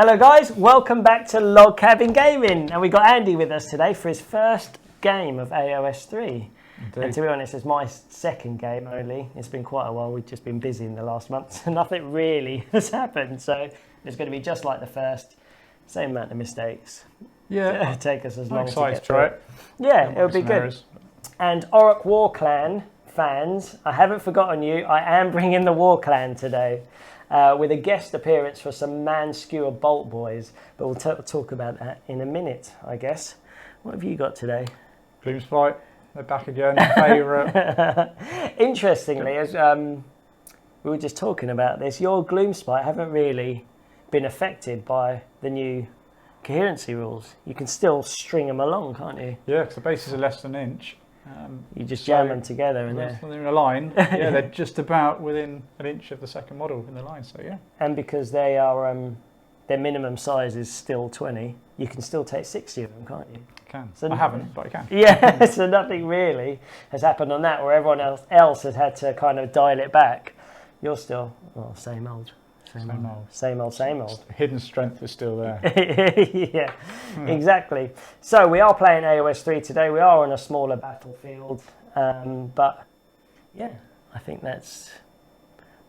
Hello guys, welcome back to Log Cabin Gaming, and we got Andy with us today for his first game of AOS 3. Indeed. And to be honest, it's my second game only. It's been quite a while, we've just been busy in the last month, so nothing really has happened, so it's going to be just like the first, same amount of mistakes. Yeah. It'll take us as long to get try it. Yeah, it'll be good. And Orruk Warclans fans, I haven't forgotten you, I am bringing the Warclan today. With a guest appearance for some man-skewer bolt boys, but we'll talk about that in a minute, I guess. What have you got today? Gloomspite, they're back again, favourite. Interestingly, as we were just talking about this, your Gloomspite haven't really been affected by the new coherency rules. You can still string them along, can't you? Yeah, because the bases are less than an inch. You just jam them together and they're in a line. Yeah, they're just about within an inch of the second model in the line, so yeah. And because they are their minimum size is still 20, you can still take 60 of them, can't you? I can. So I haven't, but I can. Yeah, so nothing really has happened on that, where everyone else has had to kind of dial it back. You're still, well, same old. Same old. Hidden strength is still there. Yeah, exactly. So we are playing AOS 3 today. We are on a smaller battlefield, but yeah, I think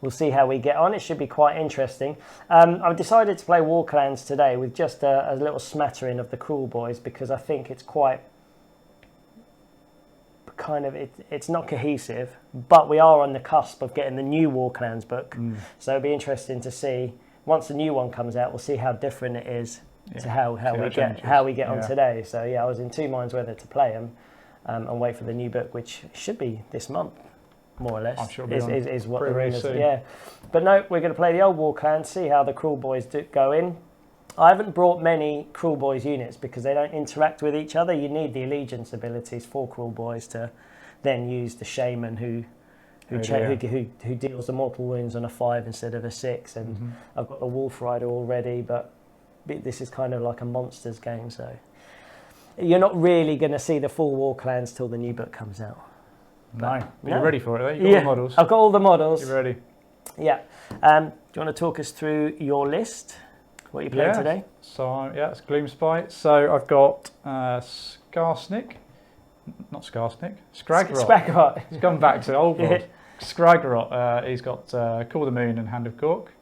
we'll see how we get on. It should be quite interesting. I've decided to play Warclans today with just a little smattering of the Cruel Boys, because I think it's quite kind of it's not cohesive, but we are on the cusp of getting the new Warclans book, so it'll be interesting to see once the new one comes out. We'll see how different it is to how we get on today. So yeah, I was in two minds whether to play them and wait for the new book, which should be this month, more or less. I'm sure is what the rumors are. Yeah, but no, we're going to play the old Warclans, see how the Cruel Boys go in. I haven't brought many Cruel Boys units because they don't interact with each other. You need the allegiance abilities for Cruel Boys to then use the Shaman who deals the mortal wounds on a 5 instead of a 6. And I've got the Wolf Rider already, but this is kind of like a monsters game, so you're not really going to see the full Warclans till the new book comes out. But you're ready for it, though? You've got all the models. I've got all the models. You're ready. Yeah. Do you want to talk us through your list? What you played today? So it's Gloomspite. So I've got Skarsnik, Scragrot. It's gone back to old world. Scragrot. He's got Call the Moon and Hand of Cork.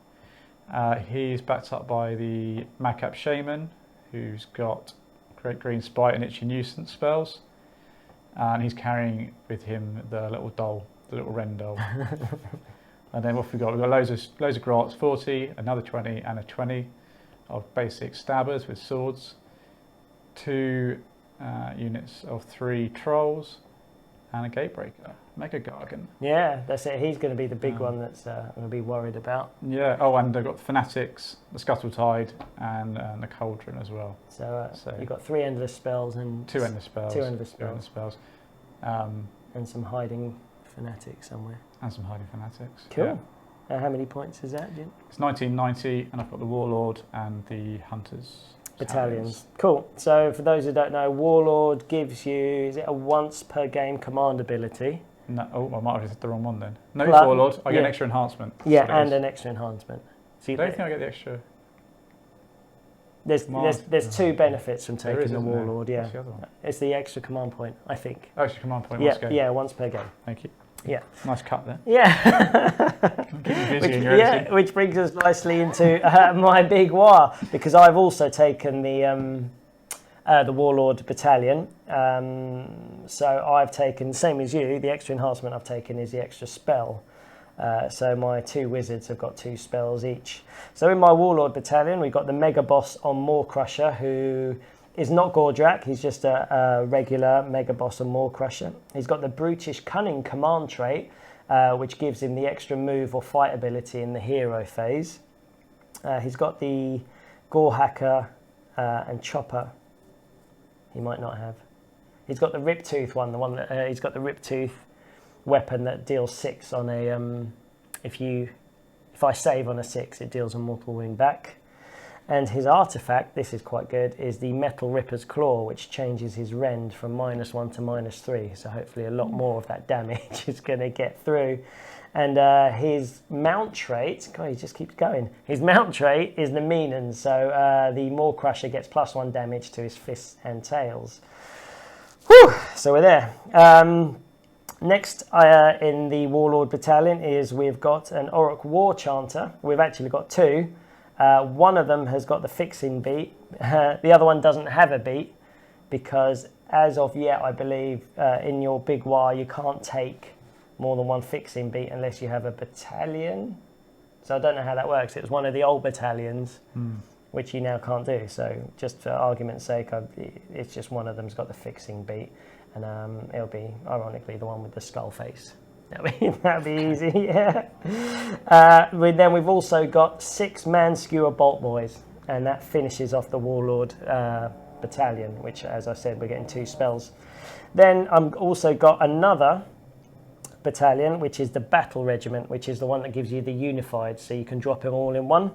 He's backed up by the Madcap Shaman, who's got Great Green Spite and Itchy Nuisance spells, and he's carrying with him the little doll, the little wren doll. And then what have we got? We've got loads of grots, 40, another 20, and a 20. Of basic stabbers with swords, 2 units of 3 trolls, and a gatebreaker, Mega Gargan. Yeah, that's it. He's going to be the big one that's I'm going to be worried about. Yeah. Oh, and I've got the Fanatics, the Scuttle-Tide, and the Cauldron as well. So you've got 3 endless spells and 2 endless spells. 2 endless spells. And some hiding Fanatics somewhere. And some hiding Fanatics. Cool. Yeah. How many points is that? It's 1990, and I've got the Warlord and the Hunters battalions. Cool. So for those who don't know, Warlord gives you, is it a once per game command ability? No, I might have said the wrong one then. No, it's Warlord. I get an extra enhancement. Yeah, and an extra enhancement. So I don't think I get the extra. There's 2 benefits from taking the Warlord. There? Yeah, What's the other one? It's the extra command point, I think. Extra command point. Yeah, once per game. Thank you. Yeah. Nice cut there. Yeah. Which brings us nicely into my big war, because I've also taken the Warlord battalion. So I've taken, same as you, the extra enhancement I've taken is the extra spell. So my 2 wizards have got 2 spells each. So in my Warlord battalion, we've got the Mega Boss on Maw-Krusha, who is not Gordrak, he's just a regular Mega Boss on Maw-Krusha. He's got the Brutish Cunning command trait, which gives him the extra move or fight ability in the hero phase. He's got the Gore Hacker and Chopper. He might not have. He's got the Rip Tooth one, he's got the Rip Tooth weapon that deals 6 on a, if I save on a 6, it deals a mortal wound back. And his artifact, this is quite good, is the Metal Ripper's Claw, which changes his rend from -1 to -3. So hopefully a lot more of that damage is going to get through. And his mount trait, God, he just keeps going. His mount trait is the mean, so the Maw-Krusha gets +1 damage to his fists and tails. Whew, so we're there. Next in the Warlord Battalion is we've got an Orruk Warchanter. We've actually got two. One of them has got the fixing beat. The other one doesn't have a beat because as of yet, I believe in your big war you can't take more than one fixing beat unless you have a battalion. So I don't know how that works. It was one of the old battalions, which you now can't do. So just for argument's sake, it's just one of them's got the fixing beat, and it'll be ironically the one with the skull face. That'd be easy. Yeah. Then we've also got 6 man skewer bolt boys, and that finishes off the Warlord battalion, which, as I said, we're getting 2 spells. Then I've also got another battalion, which is the Battle Regiment, which is the one that gives you the unified, so you can drop them all in one.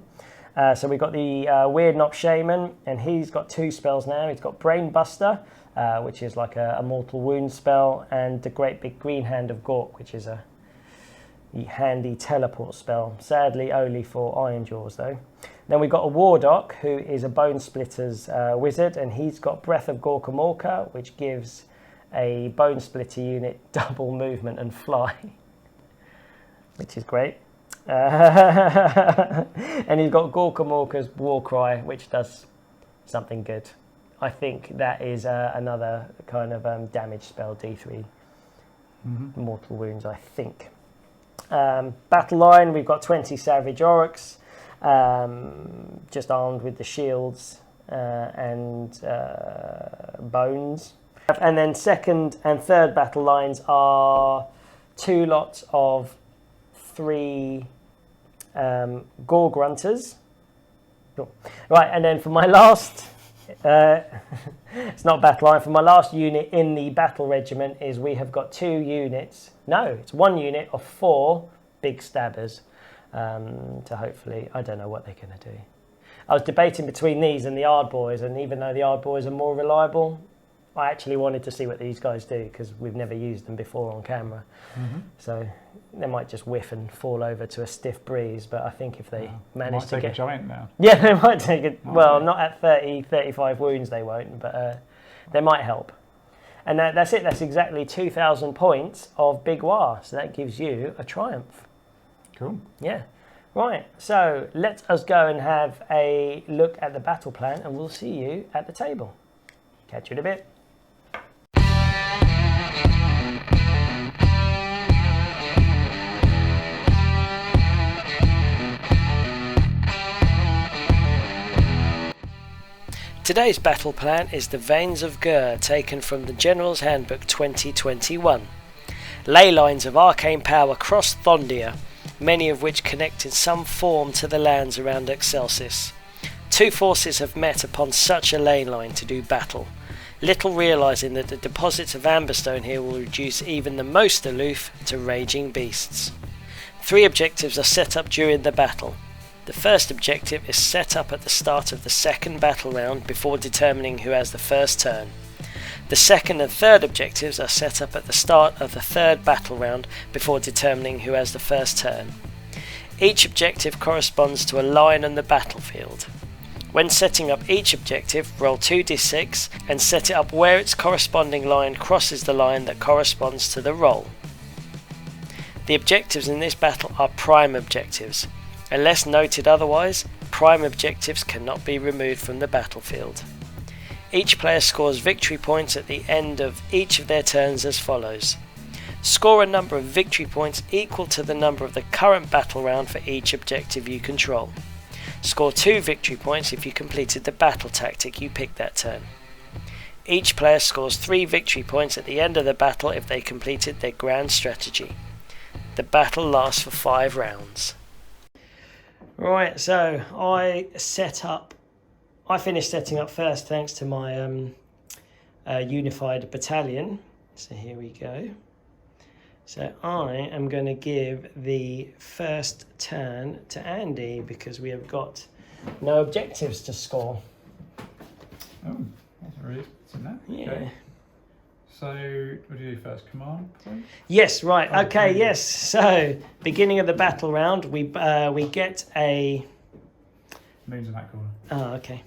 So we've got the Weird Knob Shaman, and he's got 2 spells now. He's got Brain Buster, which is like a mortal wound spell, and the Great Big Green Hand of Gork, which is a handy teleport spell. Sadly, only for Iron Jaws, though. Then we've got a Wardock, who is a Bone Splitter's wizard, and he's got Breath of Gorkamorka, which gives a Bone Splitter unit double movement and fly, which is great. And he's got Gorkamorka's Warcry, which does something good. I think that is another kind of damage spell, D3 mortal wounds, I think. Battle line, we've got 20 Savage Orruks, just armed with the shields and bones. And then second and third battle lines are 2 lots of 3 Gore Grunters. Cool. Right, and then for my last, it's not battle line, for my last unit in the Battle Regiment is we have got 2 units, no, it's 1 unit of 4 big stabbers to hopefully, I don't know what they're going to do. I was debating between these and the Ard Boys, and even though the Ard Boys are more reliable, I actually wanted to see what these guys do because we've never used them before on camera. So they might just whiff and fall over to a stiff breeze, but I think if they manage to get... a giant now. Yeah, they might take it. Well, not at 30, 35 wounds they won't, but they might help. And that's it. That's exactly 2,000 points of Big War. So that gives you a triumph. Cool. Yeah. Right, so let us go and have a look at the battle plan, and we'll see you at the table. Catch you in a bit. Today's battle plan is the Veins of Ghur, taken from the General's Handbook 2021. Ley lines of arcane power cross Thondia, many of which connect in some form to the lands around Excelsis. 2 forces have met upon such a ley line to do battle, little realising that the deposits of Amberstone here will reduce even the most aloof to raging beasts. 3 objectives are set up during the battle. The first objective is set up at the start of the second battle round before determining who has the first turn. The second and third objectives are set up at the start of the third battle round before determining who has the first turn. Each objective corresponds to a line on the battlefield. When setting up each objective, roll 2d6 and set it up where its corresponding line crosses the line that corresponds to the roll. The objectives in this battle are prime objectives. Unless noted otherwise, prime objectives cannot be removed from the battlefield. Each player scores victory points at the end of each of their turns as follows. Score a number of victory points equal to the number of the current battle round for each objective you control. Score 2 victory points if you completed the battle tactic you picked that turn. Each player scores 3 victory points at the end of the battle if they completed their grand strategy. The battle lasts for 5 rounds. Right, so I finished setting up first thanks to my unified battalion. So here we go. So I am going to give the first turn to Andy because we have got no objectives to score. Oh, that's really good to know. Yeah. Okay. So, what do you do first? Command point? Yes, right. Oh, Okay, okay. yes. So, beginning of the battle round, we get a... Moon's in that corner. Oh, okay.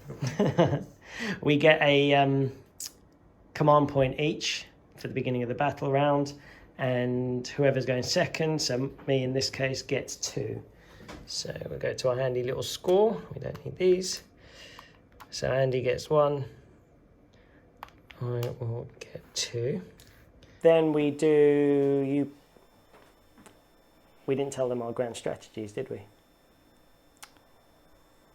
We get a command point each for the beginning of the battle round, and whoever's going second, so me in this case, gets 2. So we'll go to our handy little score. We don't need these. So Andy gets 1. I will get 2. Then we do... We didn't tell them our grand strategies, did we?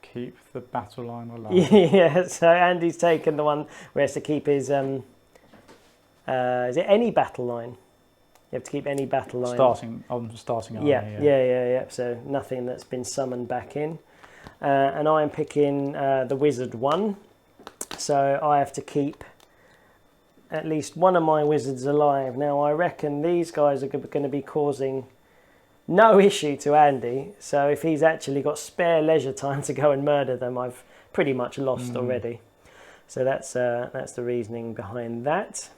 Keep the battle line alive. Yeah, so Andy's taken the one where he has to keep his... is it any battle line? You have to keep any battle line. Starting army, yeah. So nothing that's been summoned back in. And I am picking the wizard one. So I have to keep at least one of my wizards alive. Now I reckon these guys are going to be causing no issue to Andy. So if he's actually got spare leisure time to go and murder them, I've pretty much lost already. So that's the reasoning behind that.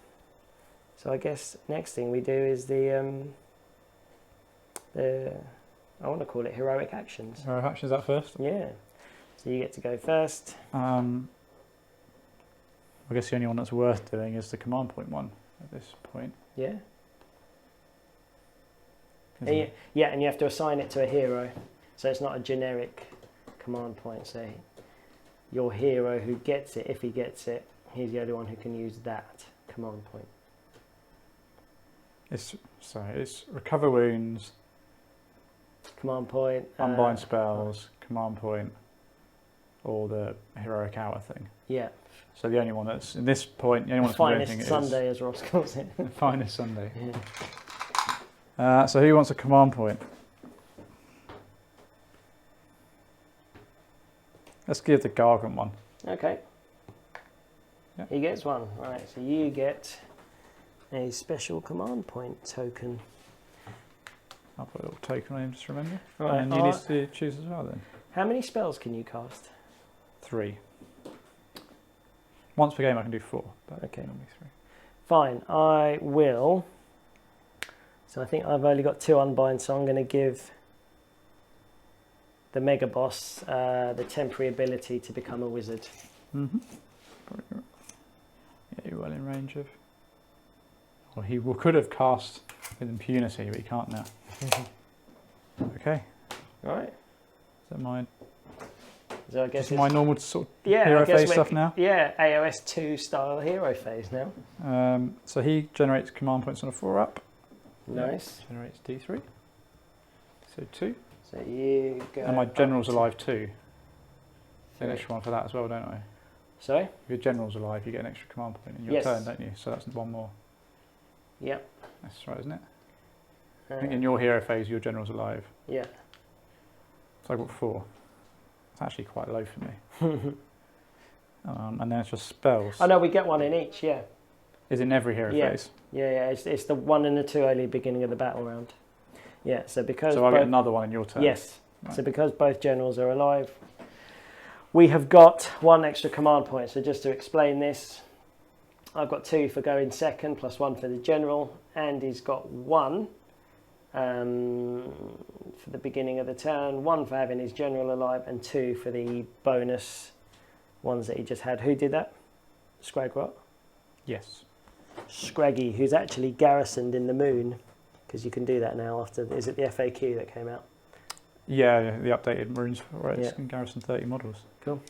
So I guess next thing we do is the I want to call it heroic actions. Heroic actions, that first? Yeah. So you get to go first. I guess the only one that's worth doing is the command point one at this point. Yeah. Yeah, and you have to assign it to a hero. So it's not a generic command point. So your hero who gets it, if he gets it, he's the only one who can use that command point. It's recover wounds, command point, unbind spells, command point, or the heroic hour thing. Yeah. So the only one that's in this point, the only one that's finest anything Sunday, as Ross calls it. the finest Sunday. Yeah. So who wants a command point? Let's give the Gargant one. Okay. Yep. He gets one. Right. So you get a special command point token. I'll put a little token on him just to remember. Right. And you need to choose as well then. How many spells can you cast? 3. Once per game I can do 4. But Okay. normally 3. Fine. I will. So I think I've only got 2 unbind, so I'm going to give the Mega Boss the temporary ability to become a wizard. Mm-hmm. Yeah, you're well in range of... Well, he could have cast with impunity, but he can't now. Okay. Right. Is that my... So I guess This is my normal sort of I hero guess phase stuff now? Yeah, AOS 2 style hero phase now. So he generates command points on a 4-up. Nice. Generates D3. So 2. So you go. And my general's alive too. Get an 3. extra one for that as well, don't I? Sorry? If your general's alive, you get an extra command point in your Yes. turn, don't you? So that's 1 more. Yep. That's right, isn't it? I think in your hero phase, your general's alive. Yeah. So I got 4. It's actually quite low for me. And then it's just spells. I know we get one in each. Yeah. Is in every hero phase. Yeah. It's the 1 and the 2 only beginning of the battle round. Yeah. So because So I'll get another one in your turn. Yes. Right. So because both generals are alive, we have got 1 extra command point. So just to explain this, I've got 2 for going second, plus 1 for the general. Andy's got 1 for the beginning of the turn, 1 for having his general alive, and 2 for the bonus ones that he just had. Who did that? Scragrot? Yes. Scraggy, who's actually garrisoned in the moon, because you can do that now after, is it the FAQ that came out? Yeah, the updated runes for it. Yeah. It's can garrison 30 models. Cool.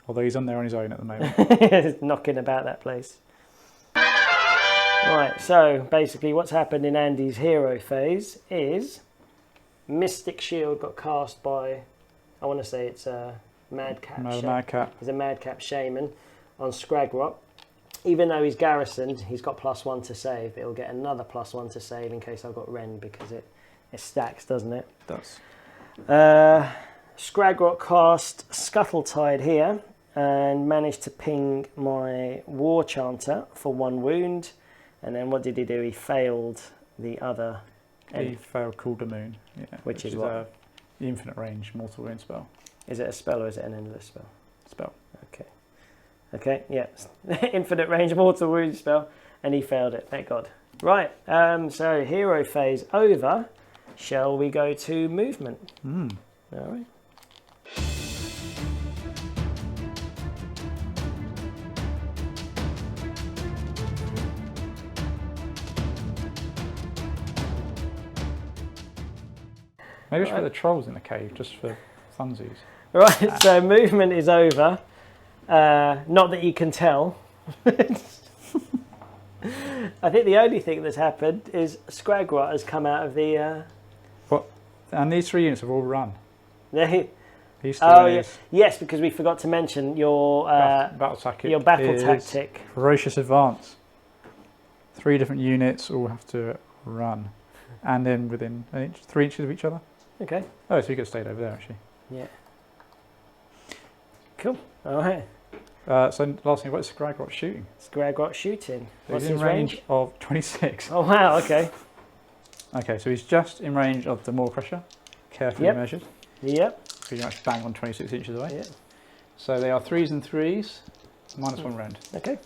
Although he's on there on his own at the moment. It's knocking about that place. Right, so basically what's happened in Andy's hero phase is Mystic Shield got cast by, I want to say it's a Madcap. Madcap. He's a Madcap Shaman on Scragrot. Even though he's garrisoned, he's got +1 to save. It'll get another +1 to save in case I've got Ren, because it stacks, doesn't it? It does. Scragrot cast Scuttletide here and managed to ping my War Chanter for 1 wound. And then what did he do? He failed the other. He failed Call the Moon. Yeah, which is what? The infinite range mortal wound spell. Is it a spell or is it an endless spell? Spell. Okay. Okay, yeah. Infinite range mortal wound spell. And he failed it, thank God. Right, so hero phase over. Shall we go to movement? All right. Maybe we should put the trolls in the cave just for funsies. Right, so movement is over. Not that you can tell. I think the only thing that's happened is Snaglak has come out of the... What? And these 3 units have all run. They, These yes, because we forgot to mention your battle tactic. Your battle tactic. Ferocious advance. 3 different units all have to run, and then within 3 inches of each other. Okay. Oh, so you could have stayed over there actually. Yeah. Cool. All right. So last thing, what's Snaglak shooting? Snaglak shooting. What's He's in his range of 26. Oh wow. Okay. Okay, so he's just in range of the Maw-Krusha, carefully measured. Yep. Pretty much bang on 26 inches away. Yep. So they are 3s and 3s, -1 round. Okay.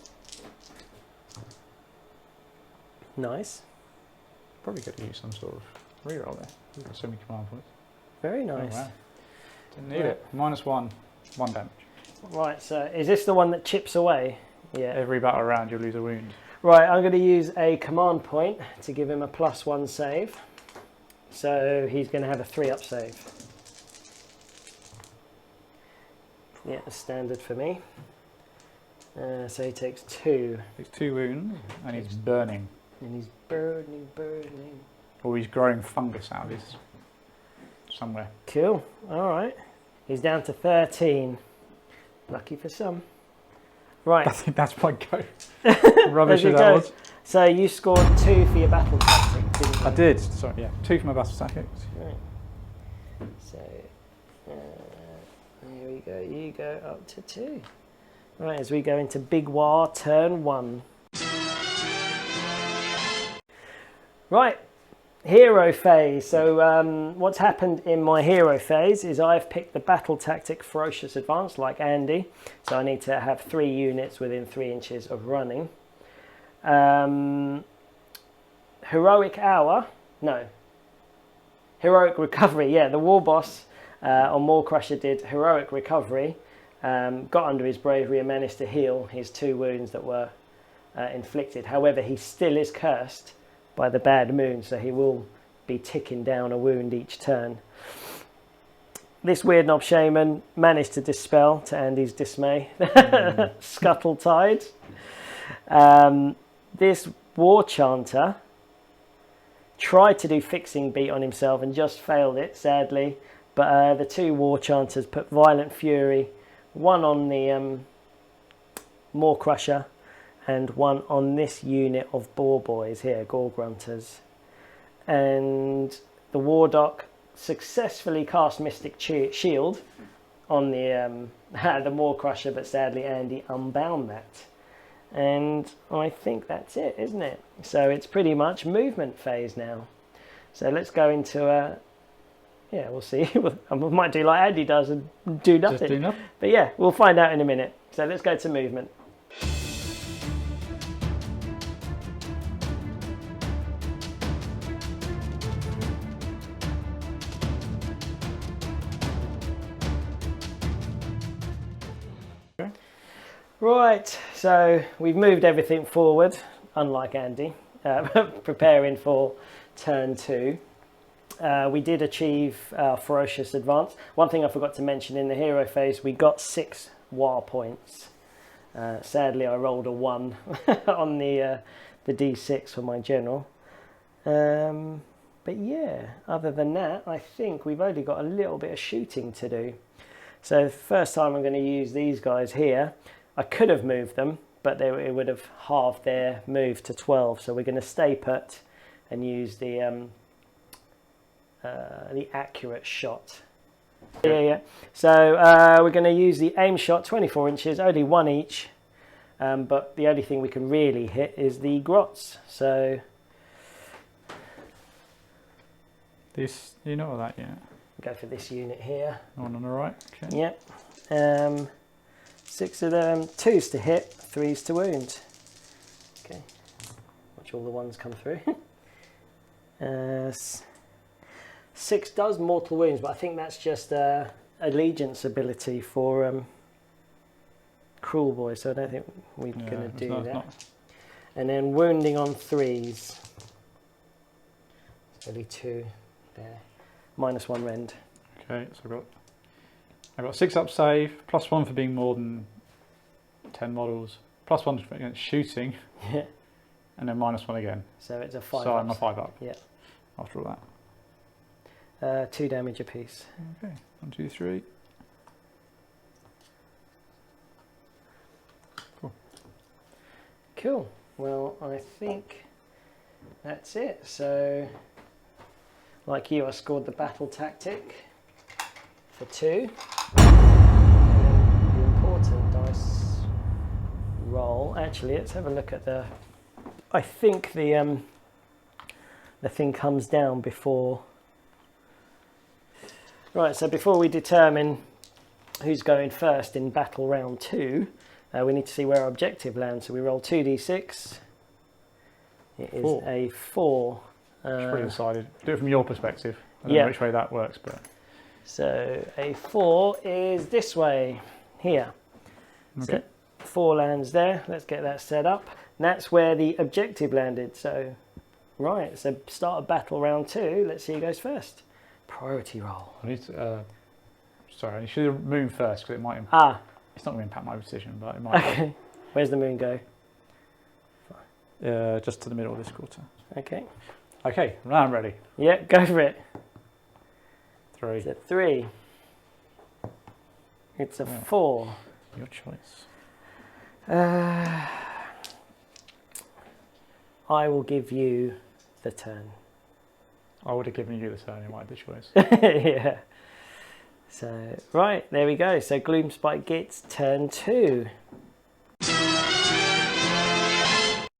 Nice. Probably could use some sort of reroll there. Got so many command points. Very nice. Oh, wow. Didn't need it. -1, 1 damage. Right, so is this the one that chips away? Yeah. Every battle round you'll lose a wound. Right, I'm going to use a command point to give him a +1 save. So he's going to have a 3-up save. Yeah, that's standard for me. So he takes 2. Takes 2 wounds and he's burning. And he's burning. Or he's growing fungus out of his somewhere. Cool, alright. He's down to 13. Lucky for some. Right. I think that's my go. Rubbish as that go. was. So you scored 2 for your battle tactic, didn't you? I did, sorry, yeah. 2 for my battle tactics. Right. So, here we go, you go up to 2. Right, as we go into Big War, turn 1. Right, hero phase. So what's happened in my hero phase is I've picked the battle tactic Ferocious Advance like Andy. So I need to have 3 units within 3 inches of running. Heroic Recovery. Yeah, the war boss on Maw-Krusha did Heroic Recovery. Got under his bravery and managed to heal his 2 wounds that were inflicted. However, he still is cursed by the bad moon, so he will be ticking down a wound each turn. This weird knob shaman managed to dispel, to Andy's dismay, Scuttle Tide. This war chanter tried to do fixing beat on himself and just failed it, sadly. But the 2 war chanters put Violent Fury, 1 on the Maw-Krusha and 1 on this unit of boar boys here, Gore Grunters. And the War Doc successfully cast Mystic Shield on the Maw-Krusha, but sadly Andy unbound that. And I think that's it, isn't it? So it's pretty much movement phase now. So let's go into yeah, we'll see. I might do like Andy does and do nothing. Just do nothing. But yeah, we'll find out in a minute. So let's go to movement. Okay. Right, so we've moved everything forward, unlike Andy, preparing for turn 2. We did achieve our Ferocious Advance. One thing I forgot to mention in the hero phase, we got 6 war points. Sadly, I rolled a 1 on the D6 for my general. But yeah, other than that, I think we've only got a little bit of shooting to do. So the first time I'm going to use these guys here. I could have moved them, but it would have halved their move to 12. So we're going to stay put and use the accurate shot. Yeah. So we're going to use the aim shot, 24 inches, only 1 each. But the only thing we can really hit is the grots. So This, you know that yet? Go for this unit here. One on the right. Okay. Yep. 6 of them, 2s to hit, 3s to wound. Okay. watch all the ones come through. 6 does mortal wounds, but I think that's just allegiance ability for Cruel Boy, so I don't think we're going to do that. And then wounding on 3s. Only 2 there. -1 rend. Okay, so I've got 6 up save, +1 for being more than 10 models, +1 against shooting, Yeah. and then -1 again. So it's a 5 So up. I'm a 5 up. Yeah. After all that. 2 damage apiece. Okay, 1, 2, 3. Cool. Cool. Well, I think that's it. So, like you, I scored the battle tactic for 2. And the important dice roll. Actually, let's have a look at the. I think the thing comes down before. Right. So before we determine who's going first in battle round 2. We need to see where our objective lands, so we roll 2d6. It is 4. a 4. It's pretty decided. Do it from your perspective. I don't know which way that works, but so a 4 is this way here. okay. So 4 lands there. Let's get that set up. And that's where the objective landed. So right. So start of battle round 2. Let's see who goes first. Priority roll. I need to. Sorry, I should move first because it might. It's not going to impact my decision, but it might. Okay. Where's the moon go? Just to the middle of this quarter. Okay. Okay, now I'm ready. Yeah, go for it. 3. It's a 3. It's a 4. Your choice. I will give you the turn. I would have given you the turn. You might have the choice. Yeah. So, right, there we go. So, Gloomspite Gitz, turn 2.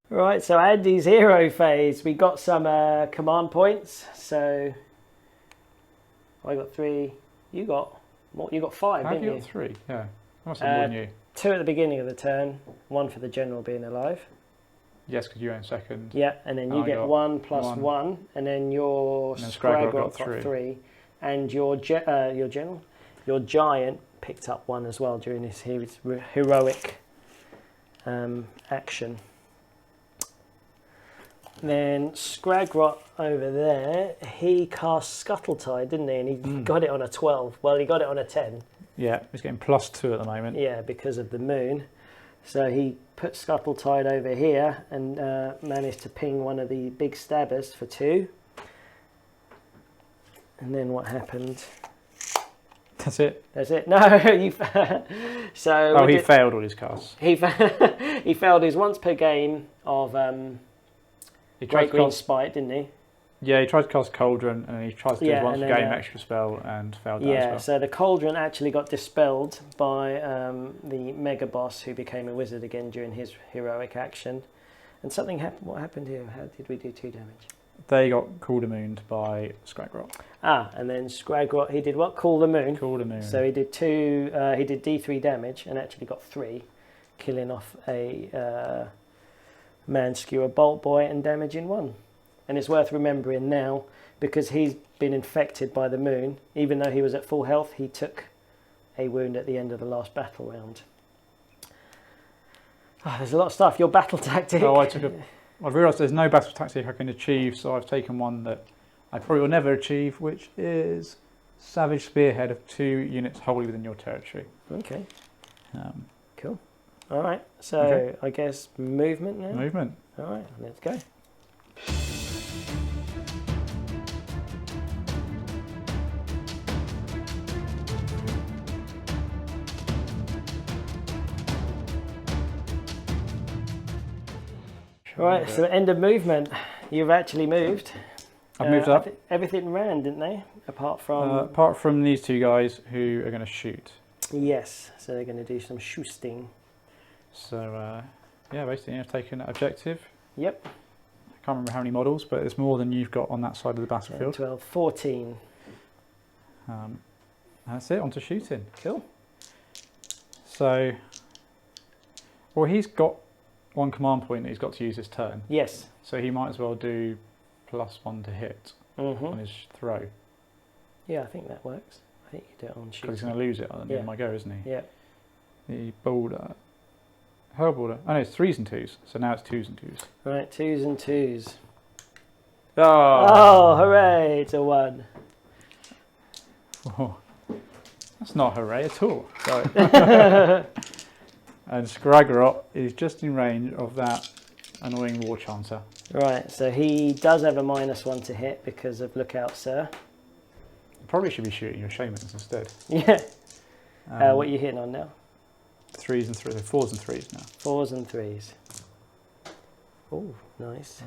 Right, so Andy's hero phase. We got some command points. So, I got 3. You got more. You got 5, How have didn't you you? got 3? Yeah. I must have more than you. 2 at the beginning of the turn. 1 for the general being alive. Yes, because you own second. Yeah, and then you get 1 plus 1, and then your Scragrot got 3. And your giant picked up 1 as well during his heroic action. Then Scragrot over there, he cast Scuttletide, didn't he? And he got it on a 12. Well, he got it on a 10. Yeah, he's getting +2 at the moment. Yeah, because of the moon. So he put Scuttletide over here and managed to ping one of the big stabbers for 2. And then what happened? That's it. That's it. No, you. So. Oh, he failed all his casts. He failed his once per game of Great Green Spite, didn't he? Yeah, he tried to cast Cauldron, and he tries to do his once per game then, extra spell and failed that as Yeah, well. so the Cauldron actually got dispelled by the Mega Boss, who became a wizard again during his heroic action. And something happened. What happened here? How did we do 2 damage? They got Cool the Mooned by Scragrot. And then Scragrot, he did what? Cool the Moon. Cool the Moon. So he did 2. He did D3 damage and actually got 3, killing off a Man-Skewer Bolt Boy and damaging 1. And it's worth remembering now, because he's been infected by the moon. Even though he was at full health, he took a wound at the end of the last battle round. Oh, there's a lot of stuff. Your battle tactic. Oh, I've realised there's no battle tactic I can achieve, so I've taken one that I probably will never achieve, which is Savage Spearhead of 2 units wholly within your territory. Okay. Cool. All right. So okay. I guess movement now. Movement. All right. Let's go. Right, so end of movement. You've actually moved. I've moved up. Everything ran, didn't they? Apart from these 2 guys who are going to shoot. Yes, so they're going to do some shooting. So, yeah, basically I've taken that objective. Yep. I can't remember how many models, but it's more than you've got on that side of the battlefield. 12, 14. That's it, on to shooting. Cool. So, well, he's got one command point that he's got to use this turn. Yes. So he might as well do +1 to hit on his throw. Yeah, I think that works. I think you do it on shoot. Because he's going to lose it at the end of my go, isn't he? Yeah. The boulder. Her boulder. Oh no, it's 3s and 2s. So now it's 2s and 2s. Right, 2s and 2s. Oh, hooray, it's a 1. Oh, that's not hooray at all. Sorry. And Scragrot is just in range of that annoying war chanter. Right, so he does have a -1 to hit because of Look Out, Sir. Probably should be shooting your shamans instead. Yeah. What are you hitting on now? 3s and 3s, 4s and 3s now. 4s and 3s. Oh, nice.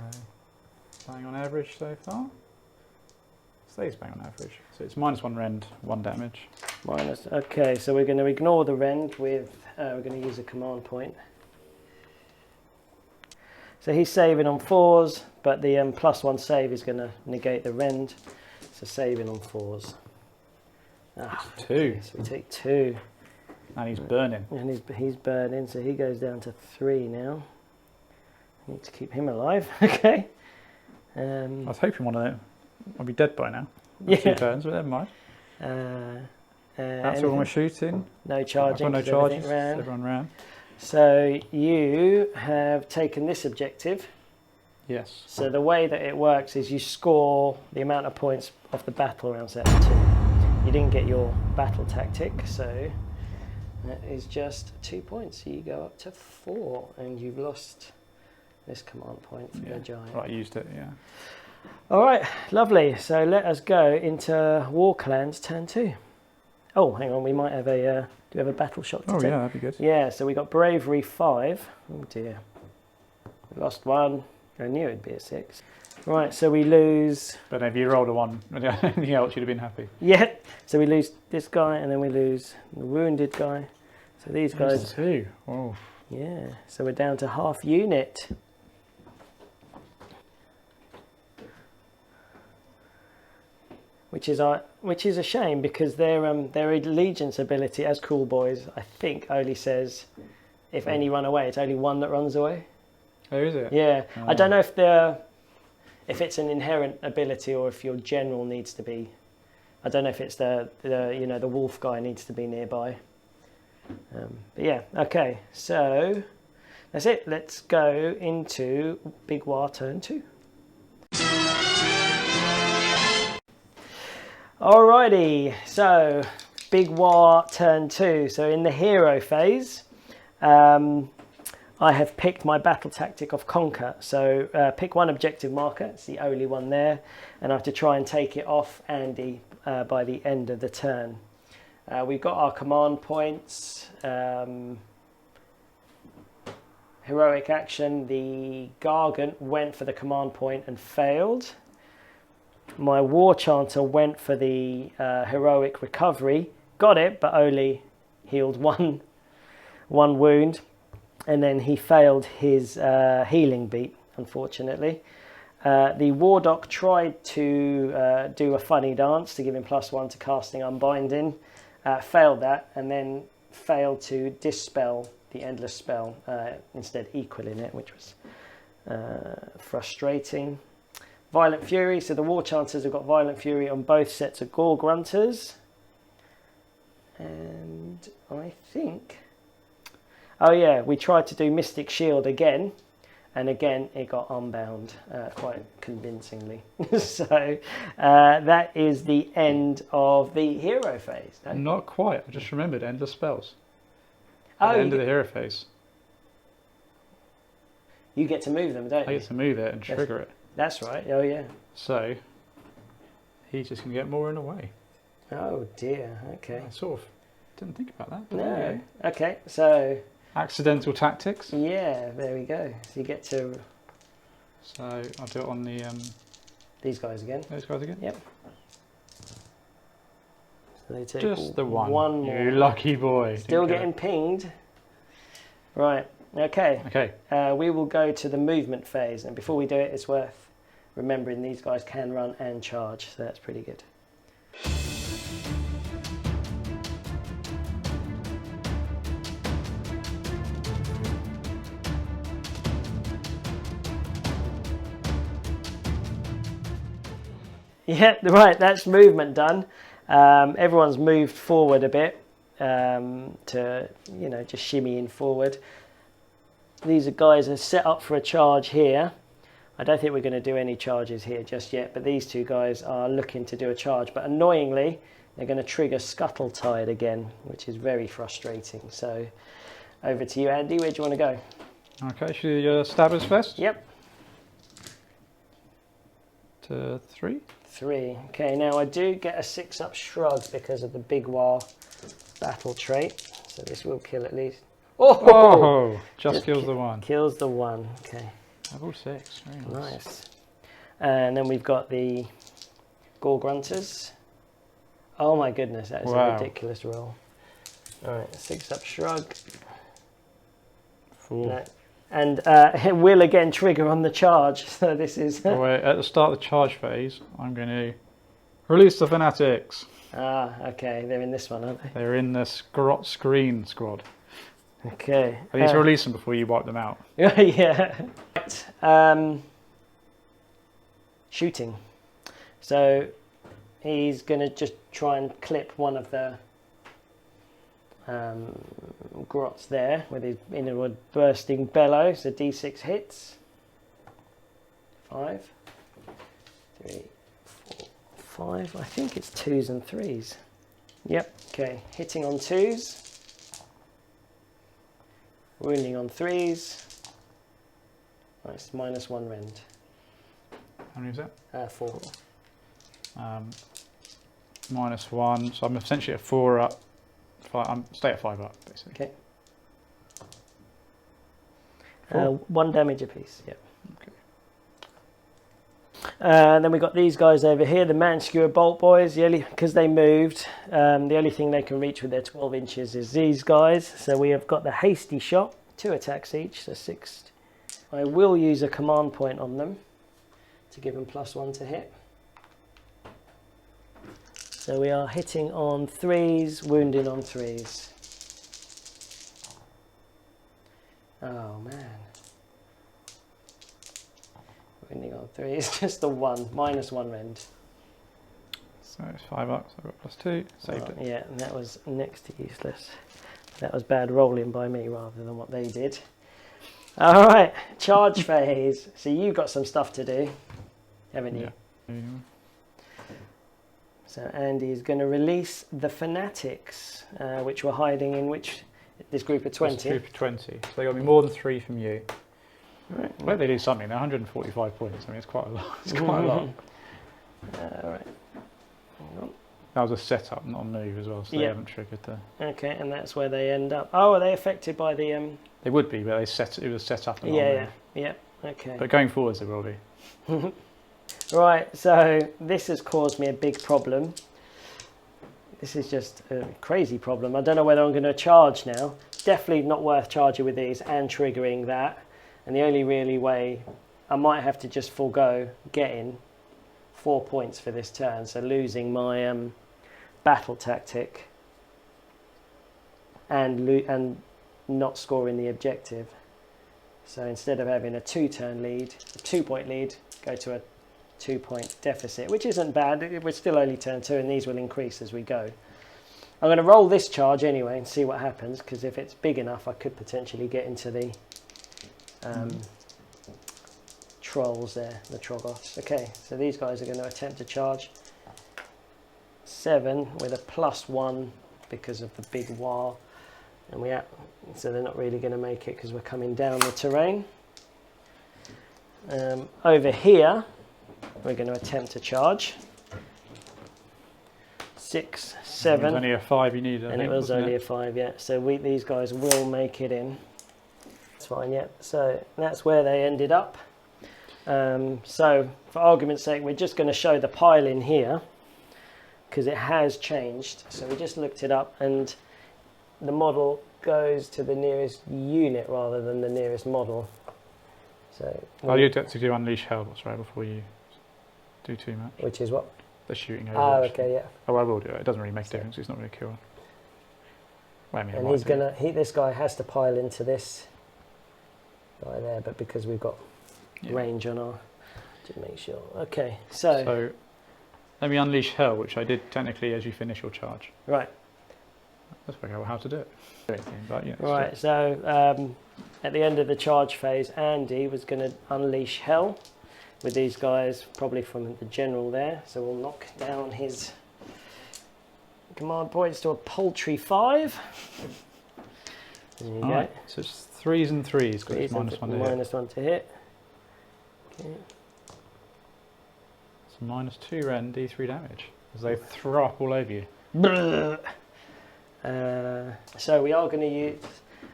Bang on average so far. Stays bang on average. So it's -1 rend, 1 damage. Okay, so we're going to ignore the rend with, we're going to use a command point. So he's saving on 4s, but the +1 save is going to negate the rend. So saving on 4s. 2. So we take 2. And he's burning. And he's burning, so he goes down to 3 now. Need to keep him alive. Okay. I was hoping one of them would be dead by now. Yeah. 2 turns, but never mind. That's all my shooting. No charging. No charges. Ran. Everyone ran. So you have taken this objective. Yes. So the way that it works is you score the amount of points off the battle round set 2. You didn't get your battle tactic, so that is just 2 points. So you go up to 4, and you've lost this command point for the giant. Right, I used it, yeah. All right, lovely. So let us go into Warclans turn 2. Oh, hang on, we might have a... do we have a battle shot to take? Yeah, that'd be good. Yeah, so we got Bravery 5. Oh dear. We lost 1. I knew it'd be a 6. Right, so we lose... But if you rolled a 1, anything else, you'd have been happy. Yeah, so we lose this guy, and then we lose the wounded guy. So these guys... 2. Oh. Yeah, so we're down to half unit. Which is a shame, because their allegiance ability as cool boys, I think, only says if any run away, it's only 1 that runs away. Oh, is it? Yeah, I don't know if it's an inherent ability or if your general needs to be. I don't know if it's the wolf guy needs to be nearby. But yeah, okay, so that's it. Let's go into Big War turn 2. Alrighty, so Big War turn 2. So in the hero phase, I have picked my battle tactic of Conquer. So pick 1 objective marker, it's the only one there, and I have to try and take it off Andy by the end of the turn. We've got our command points. Heroic action, the Gargant went for the command point and failed. My War Chanter went for the heroic recovery, got it, but only healed one wound, and then he failed his healing beat, unfortunately. The Wardock tried to do a funny dance to give him +1 to casting Unbinding, failed that, and then failed to dispel the Endless Spell, instead equaling it, which was frustrating. Violent Fury, so the War Chanters have got Violent Fury on both sets of Gore Grunters. And I think... Oh yeah, we tried to do Mystic Shield again, and again it got unbound quite convincingly. So that is the end of the hero phase. No? Not quite, I just remembered Endless Spells. At the end of the hero phase. You get to move them, don't you? I get to move it and trigger it. That's right, oh yeah. So, he's just going to get more in a way. Oh dear, okay. I sort of didn't think about that. No, okay, so... Accidental tactics. Yeah, there we go. So you get to... So, I'll do it on the... These guys again. Those guys again? Yep. So they take just the one. One more. You lucky boy. Still getting pinged. Right, okay. Okay. We will go to the movement phase, and before we do it, it's worth remembering these guys can run and charge, so that's pretty good. Yeah, right, that's movement done. Everyone's moved forward a bit to, you know, just shimmying forward. These guys are set up for a charge here. I don't think we're going to do any charges here just yet, but these two guys are looking to do a charge. But annoyingly, they're going to trigger Scuttle Tide again, which is very frustrating. So over to you, Andy. Where do you want to go? Okay, should you stab us first? Yep. To 3. 3. Okay, now I do get a 6-up shrug because of the Big War battle trait. So this will kill at least. Oh, just kills the 1. Kills the 1. Okay. Level 6. Very Nice. And then we've got the Gore Grunters. Oh my goodness, that is a ridiculous roll. Alright, 6-up shrug. 4. No. And it will again trigger on the charge. So this is... Oh, wait, at the start of the charge phase, I'm going to release the Fanatics. Ah, okay, they're in this one, aren't they? They're in the screen squad. Okay. I need to release them before you wipe them out. Yeah. Shooting. So he's going to just try and clip one of the grots there with his inward bursting bellow. So D6 hits. 5, 3, 4, 5. I think it's 2s and 3s. Yep. Okay. Hitting on 2s. Wounding on 3s. Nice. -1 rend. How many is that? 4. -1. So I'm essentially at 4 up. I'm stay at 5 up, basically. Okay. 1 damage apiece. Yep. Okay. Then we've got these guys over here, the Man-Skewer Bolt Boys. Because they moved, the only thing they can reach with their 12 inches is these guys. So we have got the Hasty Shot, 2 attacks each, so 6. I will use a command point on them to give them +1 to hit. So we are hitting on 3s, wounding on 3s. Oh man. Wounding on 3s, just the 1, -1 rend. So it's 5 up, so I've got +2, saved it. Yeah, and that was next to useless. That was bad rolling by me rather than what they did. All right, charge phase. So you've got some stuff to do, haven't you? Yeah. So Andy's going to release the Fanatics, which were hiding in this group of 20. This group of 20. So they got me more than 3 from you. Right. I bet they do something. They're 145 points. I mean, it's quite a lot. It's quite a lot. All right. Hang on. That was a setup, not a move as well. So they haven't triggered the. Okay, and that's where they end up. Oh, are they affected by the? They would be, but it was set up. And Yeah. Okay. But going forwards, they will be. Right, so this has caused me a big problem. This is just a crazy problem. I don't know whether I'm going to charge now. Definitely not worth charging with these and triggering that. And the only really way, I might have to just forego getting 4 points for this turn. So losing my battle tactic and not scoring the objective. So instead of having a 2-turn lead, a 2-point lead, go to a 2-point deficit, which isn't bad. We're still only turn 2 and these will increase as we go. I'm going to roll this charge anyway and see what happens, because if it's big enough I could potentially get into the trolls there, the Troggoths. Okay, so these guys are going to attempt to charge. 7 with a +1 because of the big war, and so they're not really going to make it because we're coming down the terrain. Over here we're going to attempt to charge. 6, 7. It was only a 5 you needed. And it was only a 5, yeah. So these guys will make it in. That's fine, yeah. So that's where they ended up. So for argument's sake, we're just going to show the pile in here because it has changed. So we just looked it up, and the model goes to the nearest unit rather than the nearest model. So you have to do Unleash Hellbots, right, before you do too much. Which is what? The shooting over. Oh, okay, yeah. Oh, I will do it. It doesn't really make a difference. It's not going to kill. Well, I mean, and he's gonna. This guy has to pile into this guy there, but because we've got range on our, to make sure. Okay, so Let me unleash hell, which I did technically as you finish your charge. Right. Let's work out how to do it. But, yeah, Right, so at the end of the charge phase, Andy was going to unleash hell with these guys, probably from the general there. So we'll knock down his command points to a paltry 5. There you go. So it's 3s and 3s, because it's -1 to hit. -1 to hit. Okay. So -2 rend, D3 damage, as they throw up all over you. So we are going to use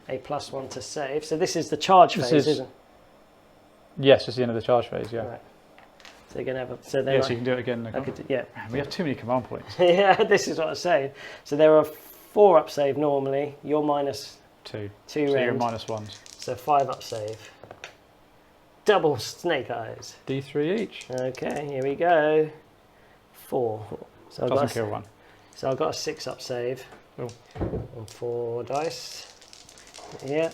a +1 to save. So this is the charge phase, isn't it? Yes, it's the end of the charge phase, yeah. Right. So you're going to have a... So then yes, you can do it again. yeah. Man, we have too many command points. Yeah, this is what I'm saying. So there are 4 up save normally. You're -2. 2 So you're rend. -1s. So 5 up save. Double snake eyes. D3 each. Okay, here we go. 4. So I've Doesn't got kill one. So I've got a 6 up save. Cool. On 4 dice. Yeah.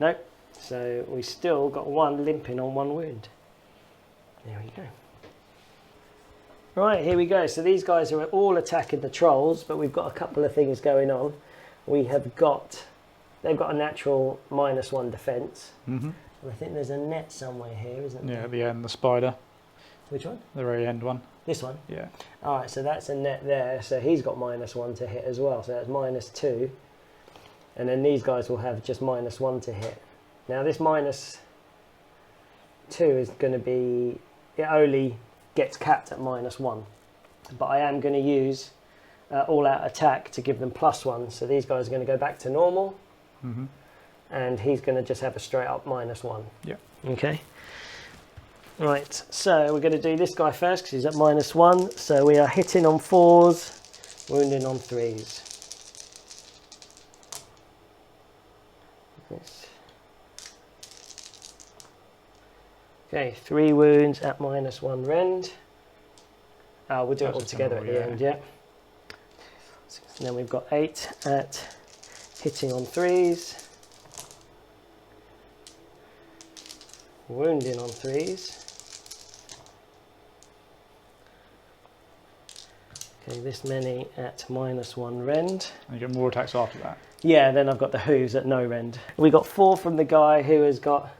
Nope. So we still got 1 limping on 1 wound. There we go. Right, here we go. So these guys are all attacking the trolls, but we've got a couple of things going on. We have got, they've got a natural -1 defense. And I think there's a net somewhere here, isn't there? Yeah, at the end, the spider. Which one? The very end one. This one? Yeah. All right, so that's a net there. So he's got -1 to hit as well. So that's -2. And then these guys will have just -1 to hit. Now this -2 is going to be, it only gets capped at -1. But I am going to use all-out attack to give them +1. So these guys are going to go back to normal. And he's going to just have a straight up -1. Yeah. Okay. Right, so we're going to do this guy first because he's at -1. So we are hitting on 4s, wounding on 3s. Okay, 3 wounds at -1 rend. We'll do it all together at the end, yeah. And then we've got 8 at hitting on 3s. Wounding on 3s. Okay, this many at -1 rend. And you get more attacks after that. Yeah, then I've got the hooves at no rend. We got 4 from the guy who has got...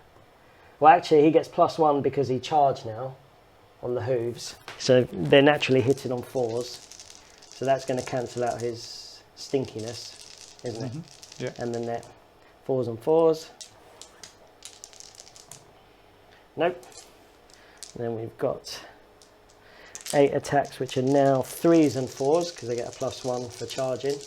Well, actually, he gets +1 because he charged now on the hooves. So they're naturally hitting on 4s. So that's going to cancel out his stinkiness, isn't it? Yeah. And the net. 4s on 4s. Nope. And then we've got 8 attacks, which are now 3s and 4s because they get a +1 for charging.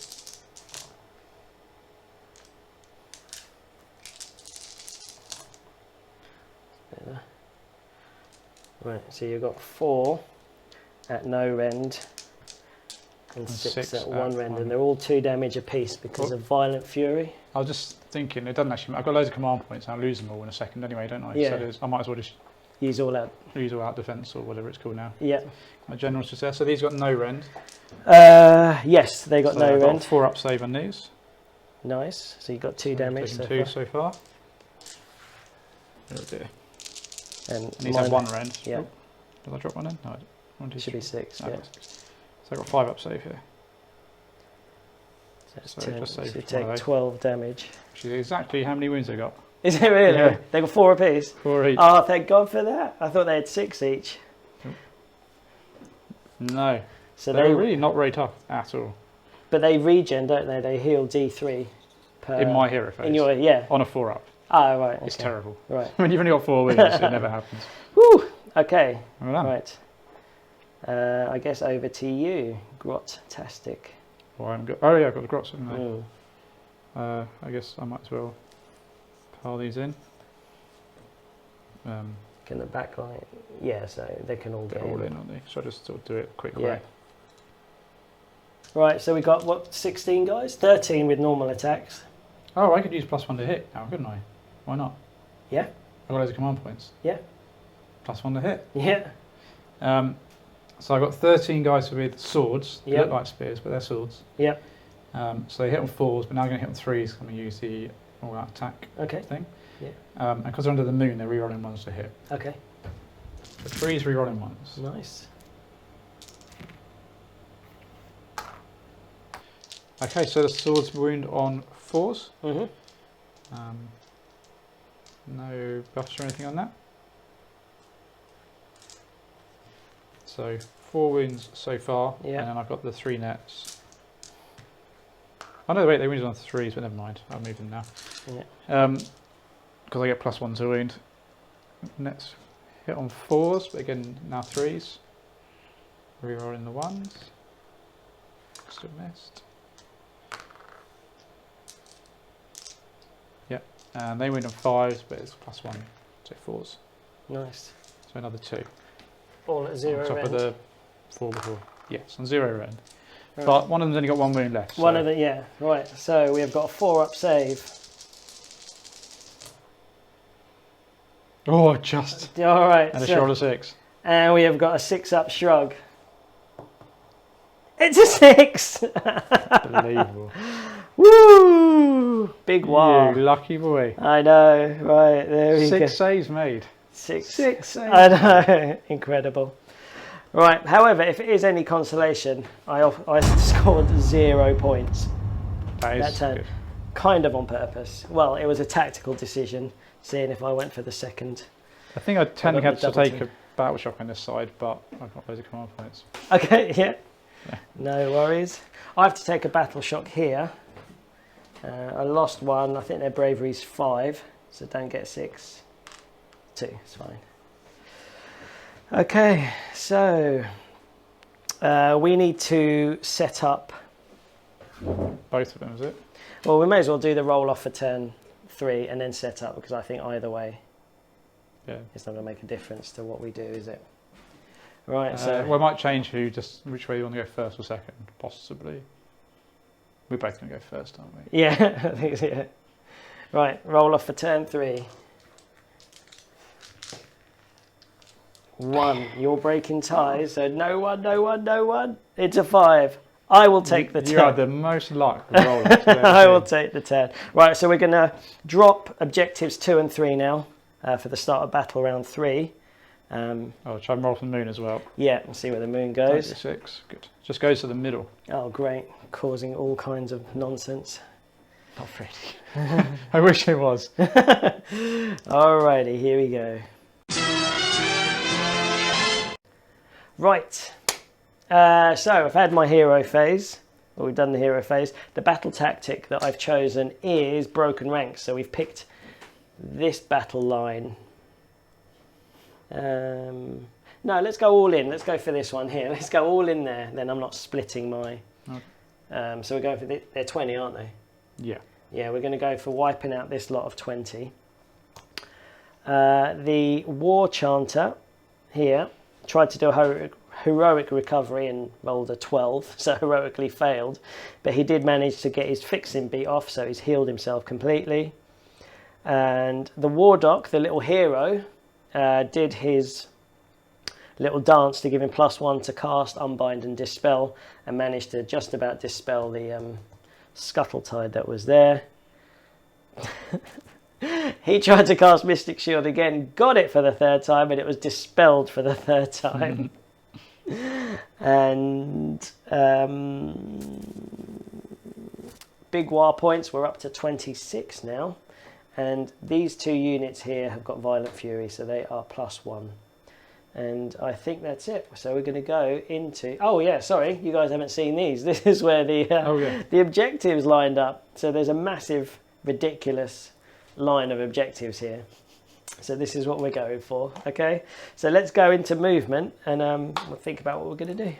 Right, so you've got 4 at no rend and 6 at 1 rend, and they're all 2 damage apiece because of violent fury. I was just thinking, it doesn't actually. I've got loads of command points, and I'll lose them all in a second anyway, don't I? Yeah. So I might as well just use all out. Use all out defense or whatever it's called now. Yeah. My general's just there. So these got no rend. Yes, they got so no I've rend. got 4 up save on these. Nice. So you got 2 damage. So 2 so far. Oh dear. And these have 1 rend. Yeah. Oh, did I drop one in? No, I didn't. Should be 6. No, Yeah. So I've got 5 up save here. So, So just save you one take of those. 12 damage. Which is exactly how many wounds they got. Is it really? Yeah. They got 4 apiece? 4 each. Oh, thank God for that. I thought they had 6 each. No. So they're they really not very tough at all. But they regen, don't they? They heal D3 per... In my hero phase. In your, yeah. On a 4 up. Oh, right. It's okay. terrible. Right. When you've only got 4 wounds, it never happens. Woo! Okay. Well done. Right. I guess over to you, Grot-tastic. Oh yeah, I've got the grots, haven't I? Mm. I guess I might as well pile these in. Can the backline? Yeah, so they can all They're get all in, aren't they? So I just sort of do it a quick Yeah. way. Right, so we got, what, 16 guys? 13 with normal attacks. Oh, I could use +1 to hit now, couldn't I? Why not? Yeah. I've got loads of command points. Yeah. +1 to hit. Yeah. So I've got 13 guys with swords. They Yep. look like spears, but they're swords. Yep. So they hit on 4s, but now I'm going to hit on 3s. I'm going to use the all-out attack Okay. thing. Yeah. And because they're under the moon, they're rerolling 1s to hit. Okay. So 3s rerolling ones. Nice. Okay, so the swords wound on 4s. No buffs or anything on that. So 4 wounds so far, and then I've got the 3 nets. Oh no, wait, they wounded on 3s, but never mind. I'll move them now. Because I get +1 to wound. Nets hit on 4s, but again now 3s. Rerolling the 1s. Still missed. Yep, and they wound on 5s, but it's +1, so 4s. Nice. So another 2. All at 0 on top end. of the 4 before. Yes, on 0 end. Right. But one of them's only got 1 wound left. One of them, yeah. Right, so we have got a 4-up save. Oh, just. All right. And a shot of 6. And we have got a 6-up shrug. It's a 6! Unbelievable. Woo! Big wow. You lucky boy. I know. Right, there we go. 6 saves made. 6 saves. I know. Incredible. Right, however, if it is any consolation, I scored 0 points that turn. Good. Kind of on purpose. Well, it was a tactical decision, seeing if I went for the second. I think I technically had to take a battle shock on this side, but I've got loads of command points. Okay, yeah. No worries. I have to take a battle shock here. I lost 1. I think their bravery's 5, so don't get 6. 2, it's fine. Okay, so we need to set up. Both of them, is it? Well, we may as well do the roll off for turn 3 and then set up, because I think either way, it's not going to make a difference to what we do, is it? Right. So we might change which way you want to go first or second, possibly. We're both going to go first, aren't we? Yeah, I think so. Yeah. Right, roll off for turn 3. 1. You're breaking ties, so no one, no one, no one. It's a 5. I will take the 10. You had the most luck with rolling today. I will take the 10. Right, so we're going to drop objectives 2 and 3 now for the start of battle round 3. I'll try and roll from the moon as well. Yeah, and see where the moon goes. 6, good. Just goes to the middle. Oh, great. Causing all kinds of nonsense. Not really. I wish it was. Alrighty, here we go. Right. So I've had my hero phase. Well, we've done the hero phase. The battle tactic that I've chosen is broken ranks. So we've picked this battle line. No, let's go all in. Let's go for this one here. Let's go all in there. Then I'm not splitting my... Okay. So we're going for... They're 20, aren't they? Yeah. Yeah, we're going to go for wiping out this lot of 20. The War Chanter here tried to do a heroic recovery and rolled a 12, so heroically failed. But he did manage to get his fixing beat off, so he's healed himself completely. And the War Doc, the little hero, did his little dance to give him +1 to cast, unbind and dispel, and managed to just about dispel the scuttle tide that was there. He tried to cast Mystic Shield again, got it for the 3rd time, and it was dispelled for the 3rd time. And big war points, we're up to 26 now. And these 2 units here have got Violent Fury, so they are +1. And I think that's it. So we're going to go into... Oh, yeah, sorry, you guys haven't seen these. This is where the the objectives lined up. So there's a massive, ridiculous line of objectives here. So this is what we're going for, okay? So let's go into movement and we'll think about what we're going to do.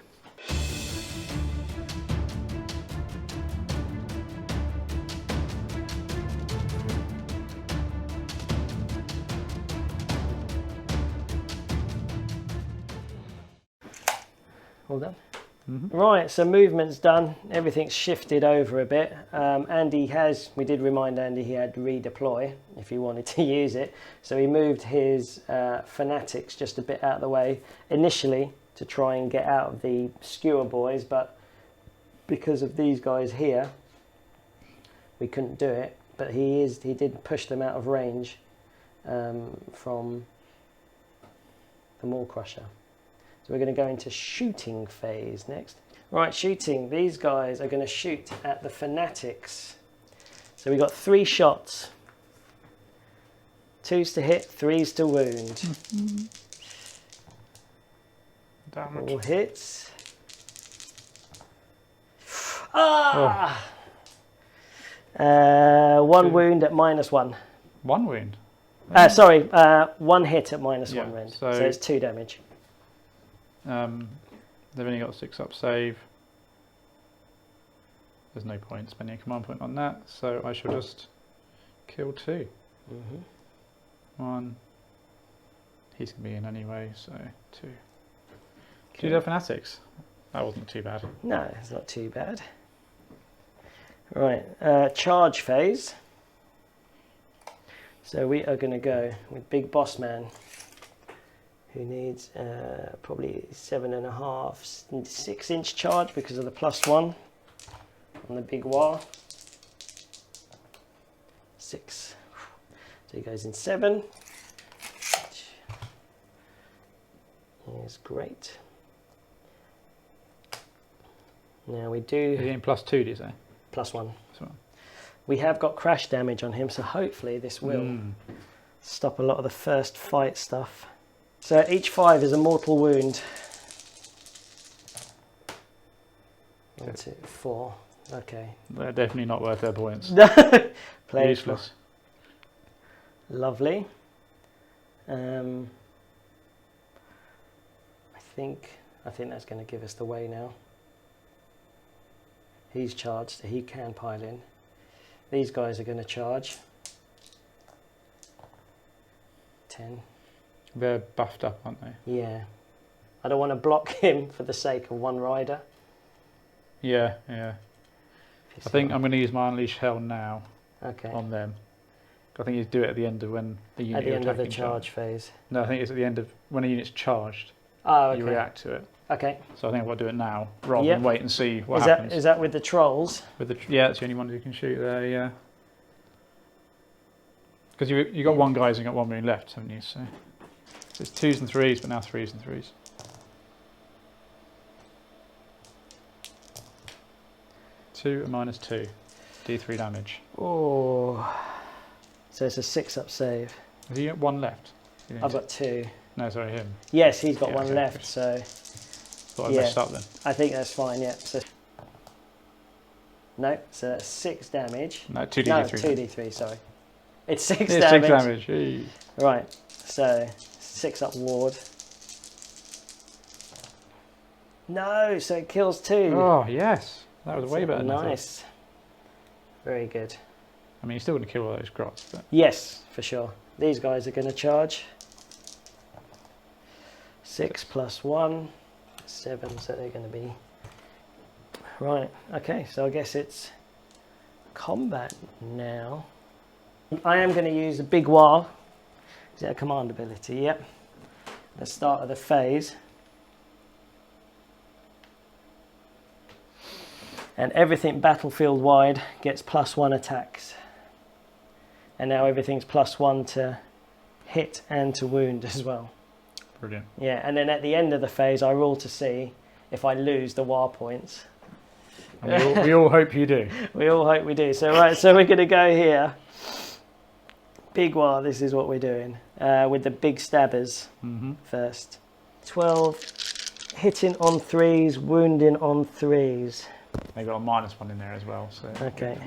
All done? Mm-hmm. Right, so movement's done. Everything's shifted over a bit. We did remind Andy he had redeploy if he wanted to use it. So he moved his fanatics just a bit out of the way initially to try and get out of the skewer boys, but because of these guys here, we couldn't do it. But he did push them out of range from a Maw-Krusha. So we're going to go into shooting phase next. Right, shooting. These guys are going to shoot at the fanatics. So we've got 3 shots. 2's to hit, 3's to wound. Damage. All hits. Ah! Oh. 1 wound at -1. 1 wound? Sorry, 1 hit at -1 rend. So it's 2 damage. They've only got a 6-up save. There's no point spending a command point on that, so I shall just kill 2. 1. He's going to be in anyway, so 2. Okay. Do their fanatics. That wasn't too bad. No, it's not too bad. Right, charge phase. So we are going to go with Big Boss Man, who needs probably 7.5, 6-inch charge because of the +1 on the big Waaagh. 6. So he goes in 7. Is great. Now we do. Is he in +2, do you say? +1. So. We have got crash damage on him, so hopefully this will stop a lot of the first fight stuff. So each 5 is a mortal wound. 1, 2, 4. Okay. They're definitely not worth their points. Play useless. Lovely. I think that's going to give us the way now. He's charged, so he can pile in. These guys are going to charge. 10. They're buffed up, aren't they? Yeah. I don't want to block him for the sake of 1 rider. Yeah, yeah. I think I'm going to use my Unleash Hell now on them. I think you do it at the end of when the unit at the end of the charge phase. No, I think it's at the end of when a unit's charged. Oh, okay. You react to it. Okay. So I think I'll do it now rather than wait and see what happens. Is that with the trolls? With the that's the only one who can shoot there. Yeah. Because you got 1 guy who's got 1 wound left, haven't you? So it's 2s and 3s, but now 3s and 3s. 2 and -2, D3 damage. Oh. So it's a 6-up save. Has he got 1 left? I've got 2. No, sorry, him. Yes, he's got 1 left, so... Thought I messed up then. I think that's fine, yeah. So, no, so that's 6 damage. No, 2d3. No, 2d3, sorry. It's 6 it's damage. 6 damage. Eee. Right, so 6-up ward. No, so it kills 2. Oh, yes. That was way better than I thought. Nice. Very good. I mean, you're still going to kill all those grots. But... Yes, for sure. These guys are going to charge. 6 + 1, 7, so they're going to be... Right, okay, so I guess it's combat now. I am going to use a big Waaagh. Is that a command ability? Yep. At the start of the phase. And everything battlefield wide gets +1 attacks. And now everything's +1 to hit and to wound as well. Brilliant. Yeah, and then at the end of the phase I roll to see if I lose the Waaagh points. And we all hope you do. We all hope we do. So right, so we're going to go here. Big Waaagh, this is what we're doing. With the big stabbers first. 12, hitting on 3s, wounding on 3s. They got a -1 in there as well. So okay.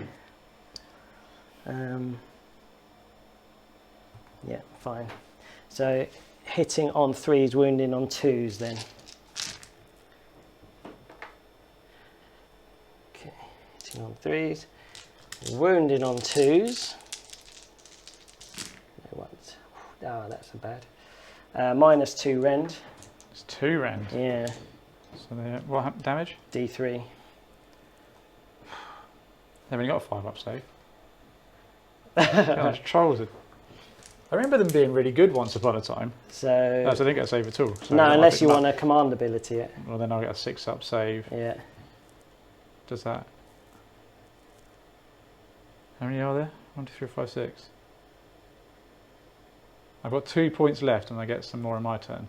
Yeah, fine. So hitting on 3s, wounding on 2s then. Okay, hitting on 3s, wounding on 2s. No ones. Ah, that's a bad. -2 rend. It's 2 rend. Yeah. So what damage? D3. They've only got a 5-up save. Gosh, trolls are... I remember them being really good once upon a time. So I didn't get a save at all. So no, unless you want a command ability. Well, then I'll get a 6-up save. Yeah. Does that? How many are there? 1, 2, 3, 4, 5, 6. I've got 2 points left, and I get some more in my turn.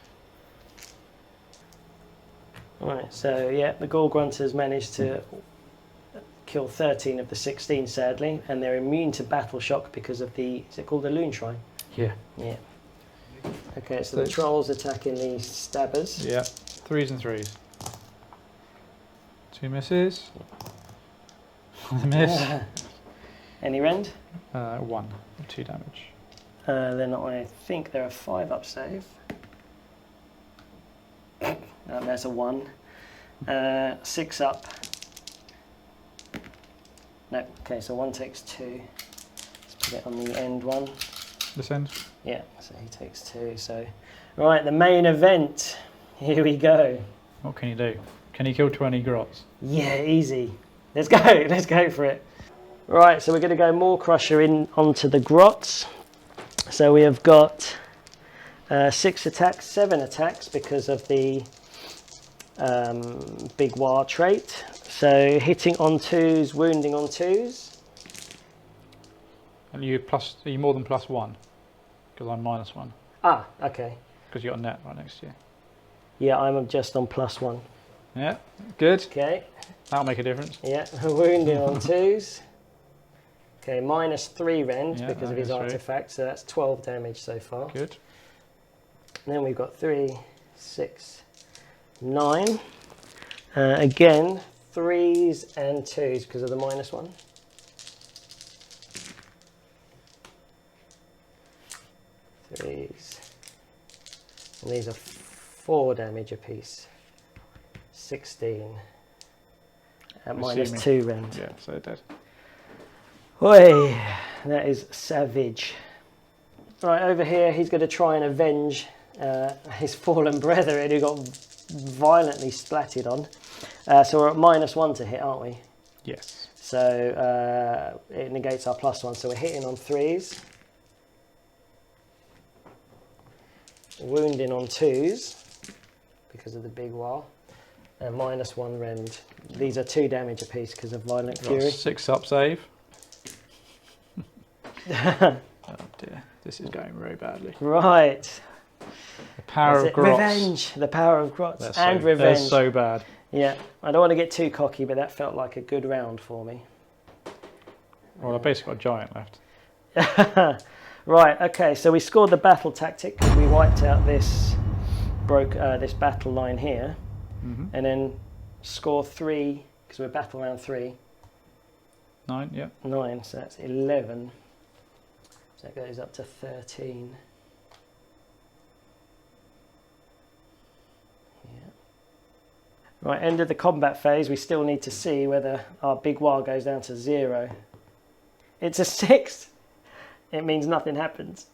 Right, so yeah, the Gore Grunters managed to kill 13 of the 16, sadly, and they're immune to battle shock because of the, is it called the Loon Shrine? Yeah. Yeah. Okay, so the trolls attacking the stabbers. Yeah, 3s and 3s. 2 misses. A miss. Any rend? 1, 2 damage. Then I think there are 5 up save. There's a 1. 6 up. No, okay, so 1 takes 2. Let's put it on the end one. This end? Yeah, so he takes 2. So, right, the main event. Here we go. What can you do? Can you kill 20 grots? Yeah, easy. Let's go. Let's go for it. Right, so we're going to go Maw-Krusha in onto the grots. So we have got 6 attacks, 7 attacks because of the big war trait. So hitting on 2s, wounding on 2s. And are you more than +1? Because I'm -1. Ah, okay. Because you got a net right next to you. Yeah, I'm just on +1. Yeah, good. Okay. That'll make a difference. Yeah, wounding on 2s. Okay, -3 rend Yeah, because of his artifact, so that's 12 damage so far. Good. And then we've got 3, 6, 9. Again, 3s and 2s because of the -1. 3s. And these are 4 damage apiece. 16. At -2 rend. Yeah, so dead. Oi, that is savage. Right, over here he's going to try and avenge his fallen brethren who got violently splatted on. So we're at -1 to hit, aren't we? Yes. So it negates our +1, so we're hitting on 3s. Wounding on 2s because of the big wall. And -1 rend. These are 2 damage apiece because of violent fury. 6 up save. Oh dear, this is going very badly. Right. The power of grots. Revenge. The power of grots and They're revenge. so bad. Yeah, I don't want to get too cocky, but that felt like a good round for me. Well, I've basically got a giant left. Right, okay, so we scored the battle tactic. We wiped out this this battle line here, and then score 3 because we're battle round 3. 9, yeah. 9, so that's 11. So that goes up to 13. Right, end of the combat phase. We still need to see whether our big war goes down to 0. It's a 6. It means nothing happens.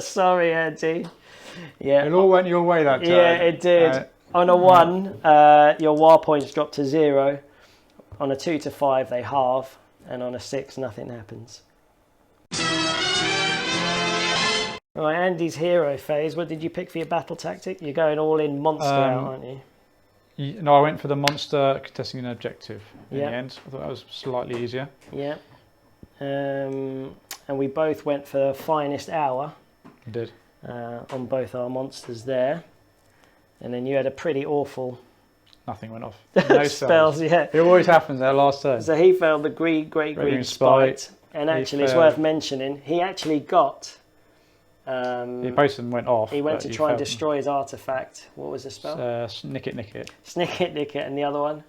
Sorry, Andy. Yeah. It all went your way that time. Yeah, it did. On a 1, your war points drop to 0. On a 2 to 5, they halve. And on a 6, nothing happens. Right, Andy's hero phase. What did you pick for your battle tactic? You're going all in monster out, aren't you? No, I went for the monster contesting an objective in the end. I thought that was slightly easier. Yeah. And we both went for finest hour. You did. On both our monsters there. And then you had a pretty awful... Nothing went off. No spells. Yeah. It always happens there last turn. So he failed the Great Green Spite. And actually, it's worth mentioning, he actually got... the potion went off. He went to try and destroy his artifact. What was the spell? Snick it. Snick it, and the other one?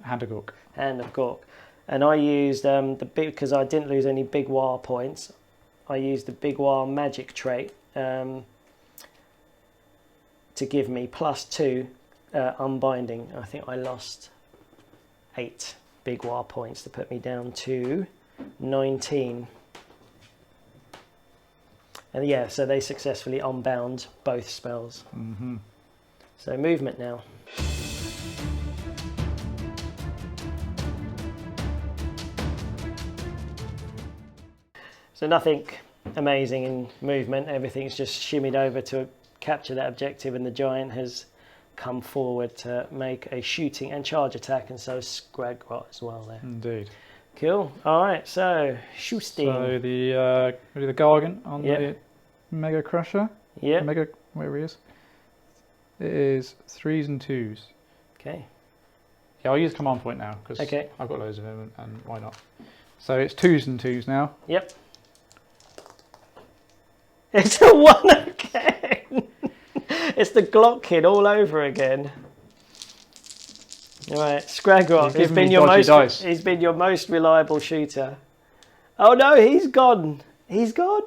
Hand of Gork. Hand of Gork. And I used because I didn't lose any big war points, I used the big war magic trait to give me +2 unbinding. I think I lost 8 big war points to put me down to 19. And yeah, so they successfully unbound both spells. Mm-hmm. So movement now. So nothing amazing in movement. Everything's just shimmied over to capture that objective, and the giant has come forward to make a shooting and charge attack, and so Snaglak as well there. Indeed. Cool. All right, so shooting. So the Gargant on the Maw-Krusha. Yeah. Where he is. It is 3s and 2s. Okay. Yeah, I'll use command point now because I've got loads of them, and why not? So it's 2s and 2s now. Yep. It's a 1 again. It's the Glock kid all over again. All right, Snaglak has been your most. He's been your most reliable shooter. Oh no, he's gone. He's gone.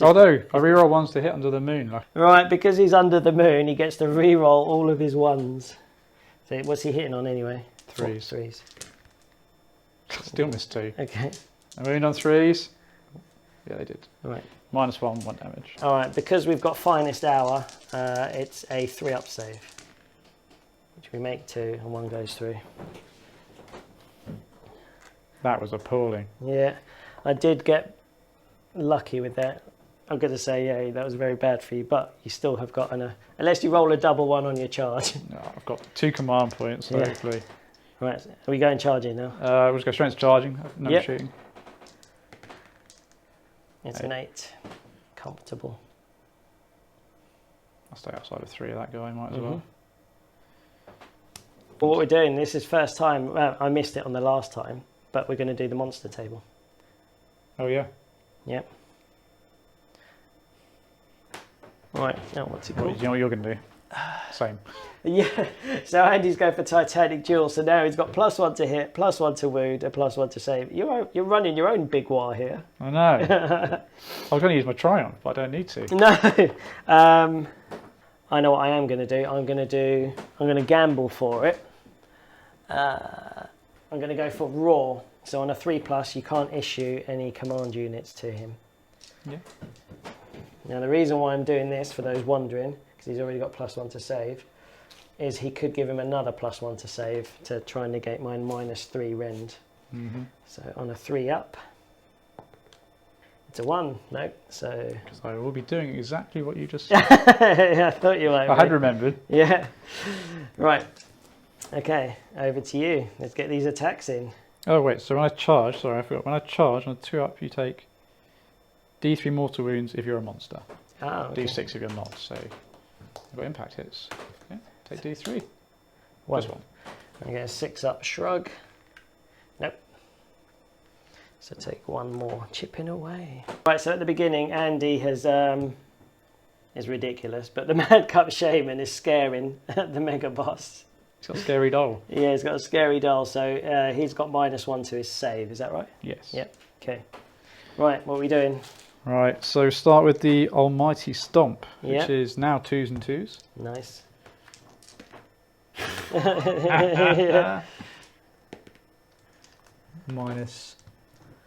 Although I reroll 1s to hit under the moon. Right, because he's under the moon, he gets to reroll all of his 1s. So what's he hitting on anyway? 3s. 3s. Still missed 2. Okay. A moon on 3s. Yeah, they did. All right. -1 damage. All right, because we've got finest hour, it's a 3-up save, which we make 2 and 1 goes through. That was appalling. Yeah, I did get lucky with that. I'm going to say, yeah, that was very bad for you, but you still have got unless you roll a double 1 on your charge. No, I've got 2 command points, so hopefully. Right, are we going charging now? We'll just go straight to charging, no shooting. It's an 8. Comfortable. I'll stay outside of 3 of that guy, might as well. But what we're doing, this is first time, well, I missed it on the last time, but we're going to do the monster table. Oh yeah? Yep. Right, now what's it called? You know what you're going to do? Same. Yeah, so Andy's going for Titanic Duel, so now he's got +1 to hit, +1 to wound, and +1 to save. You're running your own big war here. I know. I was going to use my Triumph, but I don't need to. No. I know what I am going to do. I'm going to gamble for it. I'm going to go for Raw. So on a 3+, you can't issue any command units to him. Yeah. Now the reason why I'm doing this, for those wondering, because he's already got +1 to save, is he could give him another +1 to save to try and negate my -3 rend. So on a 3-up, it's a 1. No, so... Because I will be doing exactly what you just said. Yeah, I thought you might. I had remembered. Yeah. Right. Okay, over to you. Let's get these attacks in. Oh wait, so when I charge, sorry I forgot, when I charge on a 2-up you take D3 mortal wounds if you're a monster. Ah, okay. D6 if you're not, so you've got impact hits. Okay, take D3. One. Just 1. I get a 6-up shrug. Nope. So take 1 more. Chipping away. Right, so at the beginning, Andy has is ridiculous, but the Madcup Shaman is scaring the Mega Boss. He's got a scary doll. Yeah, he's got a scary doll, so he's got -1 to his save, is that right? Yes. Yep, okay. Right, what are we doing? Right, so start with the Almighty Stomp, which Yep. is now 2s and 2s. Nice.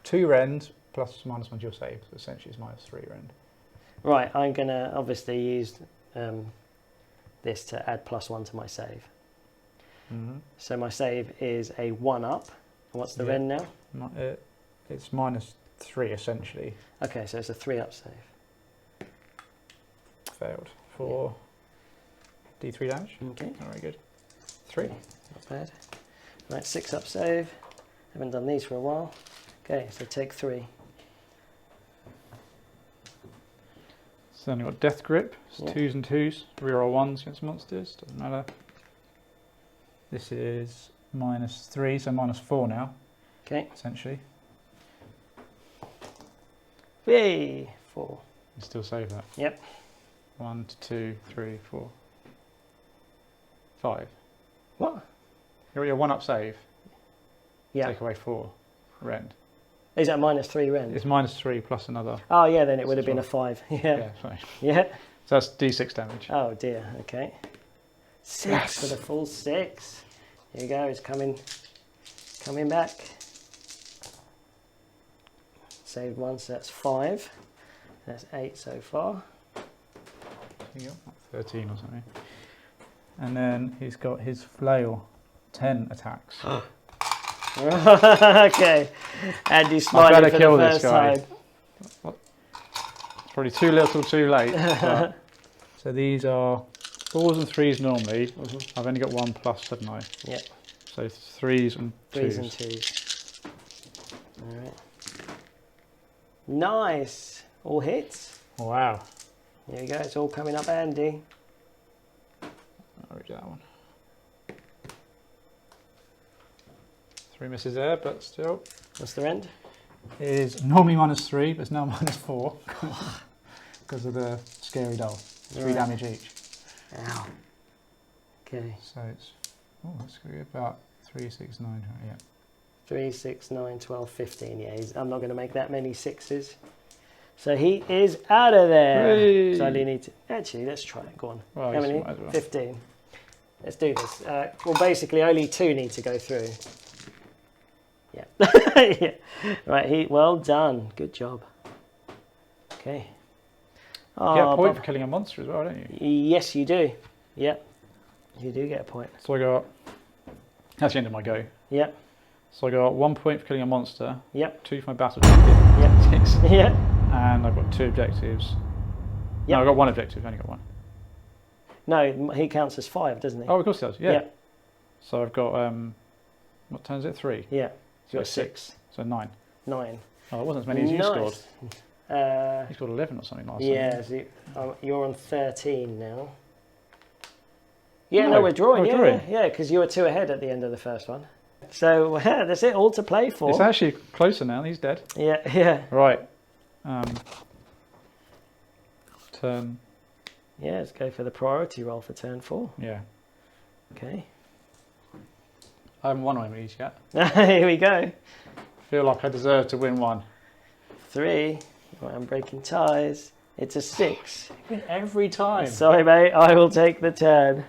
-2 rend plus -1 to your save. So essentially it's -3 rend. Right, I'm going to obviously use this to add +1 to my save. So my save is a 1-up. What's the rend now? It's -3 essentially. Okay, so it's a 3-up save. Failed for D3 damage. Okay. Very good. 3. Not bad. Right, 6-up save. Haven't done these for a while. Okay, so take 3. So then you've got Death Grip. It's 2s and 2s. Reroll 1s against monsters. Doesn't matter. This is -3, so -4 now. Okay. Essentially. Yay! 4. You still save that. Yep. 1, 2, 3, 4, 5. What? Your 1-up save. Yeah. Take away 4 rend. Is that -3 rend? It's -3 plus another. Oh yeah, then it would have been a 5. Yeah. Yeah, sorry. Yeah. So that's D6 damage. Oh dear. Okay. 6 Yes. for the full 6. Here you go. It's coming back. Saved 1, so that's 5. That's 8 so far. 13 or something. And then he's got his flail. 10 attacks. Okay. Andy's smiling for the first time. Probably too little, too late. But, so these are 4s and 3s normally. I've only got 1 plus, haven't I? Yep. So 3s and 2s. 3s and 2s. All right. Nice. All hits. Wow. There you go. It's all coming up, Andy. I'll read that one. 3 misses there, but still. What's the end? It is normally -3, but it's now -4 because of the scary doll. 3 damage each. Ow. Okay. So it's, that's going to be about 3, 6, 9, yeah. 3, 6, 9, 12, 15. Yeah, I'm not going to make that many 6s. So he is out of there. Hey. So I only need to... Actually, let's try it. Go on. Well, how many? well. 15. Let's do this. Well, basically, only 2 need to go through. Yeah. Yeah. Right, well done. Good job. Okay. You get a point for killing a monster as well, don't you? Yes, you do. Yep. You do get a point. So I got... That's the end of my go. Yep. So I got 1 point for killing a monster. Yep. 2 for my battle objective. Yep. 6. Yep. And I've got 2 objectives. Yep. No, I've got 1 objective. I've only got 1. No, he counts as 5, doesn't he? Oh, of course he does. Yeah. Yep. So I've got... what turn is it? 3. Yeah. So 6. So 9. 9. Oh, it wasn't as many as you scored. You scored 11 or something last time. Yeah, so you're on 13 now. Yeah, no, we're drawing. Yeah, because you were 2 ahead at the end of the first one. So that's it, all to play for. It's actually closer now. He's dead. Yeah, yeah. Right. Turn. Yeah, let's go for the priority roll for turn 4. Yeah. Okay. I haven't won one of these yet. Here we go. Feel like I deserve to win one. 3. Right, I'm breaking ties. It's a 6. I win every time. Sorry, mate. I will take the turn.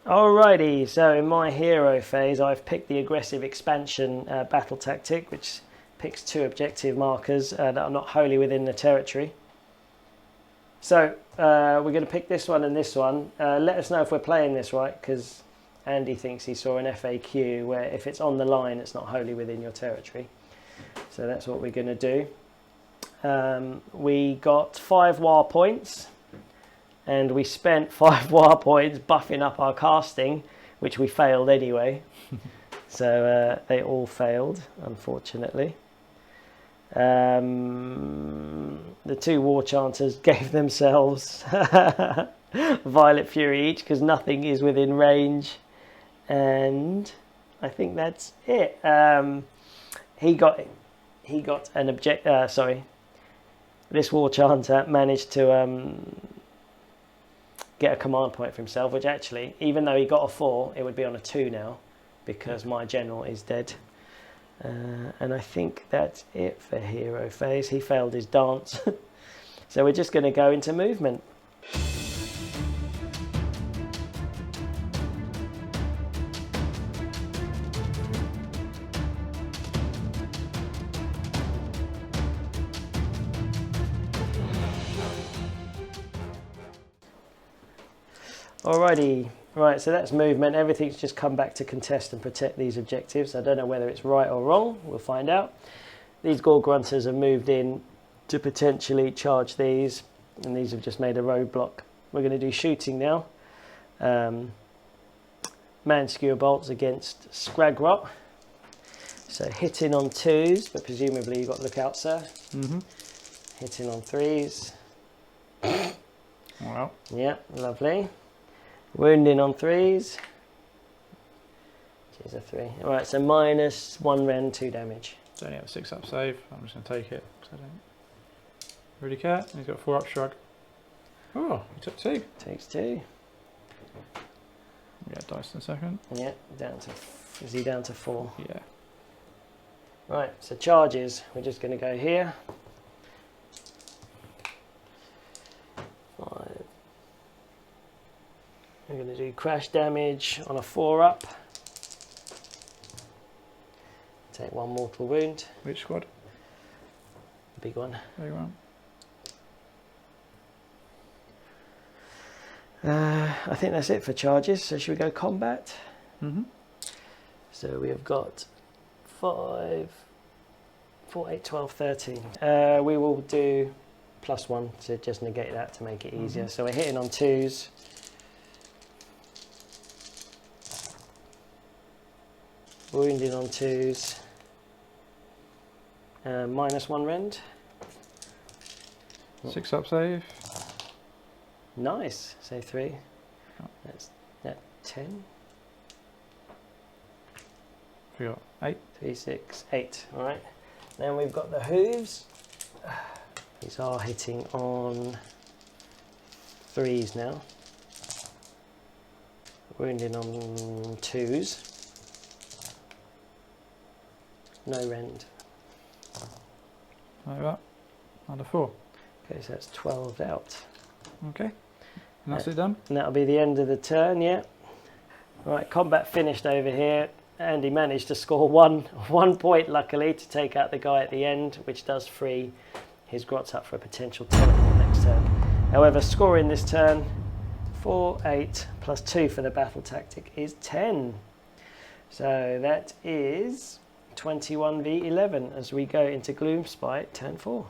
Alrighty, so in my hero phase, I've picked the aggressive expansion battle tactic, which picks 2 objective markers that are not wholly within the territory. So we're going to pick this one and this one. Let us know if we're playing this right, because Andy thinks he saw an FAQ where if it's on the line, it's not wholly within your territory. So that's what we're going to do. We got 5 war points. And we spent 5 war points buffing up our casting, which we failed anyway. So they all failed, unfortunately. The 2 war chanters gave themselves Violet Fury each, because nothing is within range. And I think that's it. He got an this war chanter managed to get a command point for himself, which actually, even though he got a 4, it would be on a 2 now, because my general is dead. And I think that's it for hero phase. He failed his dance. So we're just going to go into movement. Alrighty, right, so that's movement. Everything's just come back to contest and protect these objectives. I don't know whether it's right or wrong. We'll find out. These Gore Grunters have moved in to potentially charge these, and these have just made a roadblock. We're going to do shooting now. Man-skewer bolts against Scragrot. So hitting on 2s, but presumably you've got to look out, sir. Mm-hmm. Hitting on 3s. Well. Yeah, lovely. Wounding on 3s. Which is a 3. Alright, so minus 1 rend, 2 damage. So only have a 6-up save. I'm just going to take it because I don't really care. And he's got 4-up shrug. Oh, he took 2. Takes 2. We get dice in a second. Yeah, down to. Is he down to 4? Yeah. Right, so charges. We're just going to go here. 5. We're going to do crash damage on a 4-up. Take 1 mortal wound. Which squad? The big one. Very well. I think that's it for charges. So should we go combat? Mm-hmm. So we have got 5, 4, 8, 12, 13. We will do +1 to just negate that to make it easier. So we're hitting on 2s. Wounding on 2s. Minus 1 rend. 6-up save. Nice. Say 3. Oh. That's that 10. We got 8. 3, 6, 8. All right. Then we've got the hooves. These are hitting on 3s now. Wounding on 2s. No rend. Like that. Under 4. Okay, so that's 12 out. Okay. And that's it done. And that'll be the end of the turn, yeah. Right, combat finished over here. Andy managed to score one point, luckily, to take out the guy at the end, which does free his grots up for a potential teleport next turn. However, scoring this turn, 4, 8, plus 2 for the battle tactic is 10. So that is 21 v 11 as we go into Gloomspite turn 4.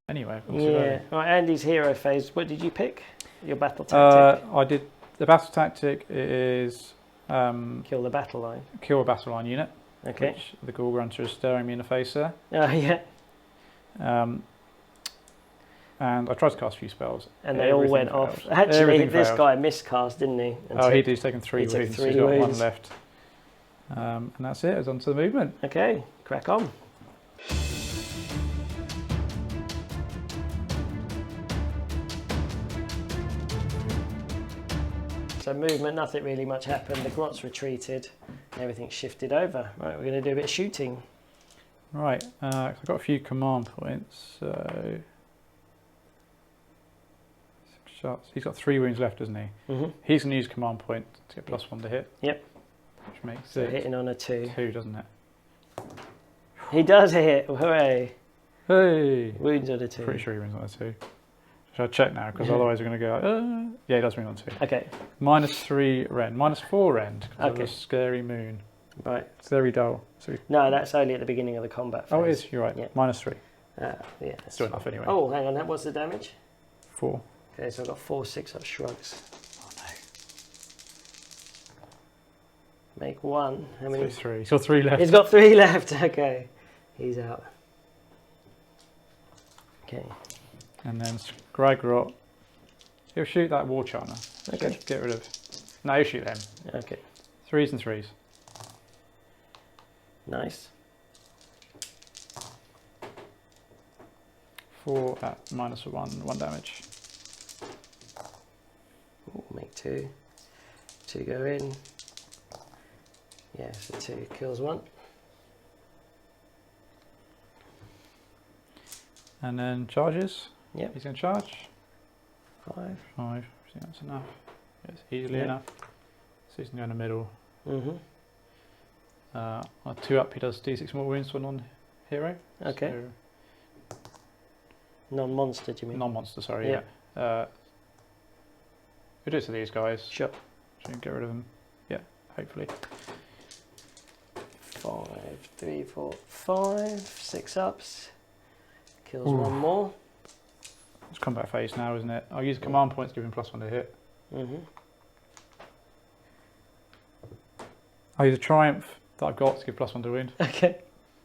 Anyway. Yeah. Right, Andy's hero phase. What did you pick? Your battle tactic? I did. The battle tactic is Kill the battle line. kill a battle line unit. Okay. Which the Gore Grunter is staring me in the face there. Oh, yeah. And I tried to cast a few spells. And they all went failed. off. Actually, Everything this failed. guy miscast, didn't he? Oh, he's taken 3 took wounds. 3 He's got 1 wounds. left. And that's it. It's on to the movement. Okay, crack on. So movement, nothing really much happened. The grots retreated, everything shifted over. Right, we're going to do a bit of shooting. Right. I've got a few command points. So 6 shots. He's got 3 wounds left, doesn't he? Mm-hmm. He's going to use command point to get +1 to hit. Yep. Which makes So it hitting on a 2. 2, doesn't it? He does hit, hooray. Hey! Wounds on a 2. Pretty sure he wins on a 2. Should I check now? Because otherwise we're going to go, yeah, he does win on 2. Okay. -3 rend. -4 rend. Because of Okay. a scary moon. Right. It's very dull. So No, that's only at the beginning of the combat phase. oh, it is. You're right. Yeah. -3. Yeah. That's Still enough anyway. Oh, hang on. What's the damage? 4. Okay, so I've got 4 6-up shrugs. Oh no. Make 1. How many? 3. He's got 3 left. He's got 3 left. Okay. He's out. Okay. And then Scragrot. He'll shoot that war charmer. Okay. Get rid of. No, he'll shoot them. Okay. 3s and 3s. Nice. 4 at -1 damage. Ooh, make 2. 2 go in. Yeah, so 2 kills 1. And then charges. Yep. He's going to charge. 5. 5. I think that's enough. Yes, easily Yep. enough. So he's going to go in the middle. Mm-hmm. On 2 up, he does d6 more wounds to a non-hero. Okay. So Non-monster, do you mean? non-monster, sorry. Yeah. Yeah. We'll do it to these guys. Sure. So you can get rid of them. Yeah, hopefully. 5, 3, 4, 5, 6 ups. Kills Ooh. one more. It's combat phase now, isn't it? I'll use a command point to give him +1 to hit. I'll use a triumph that I've got to give +1 to wound. Okay.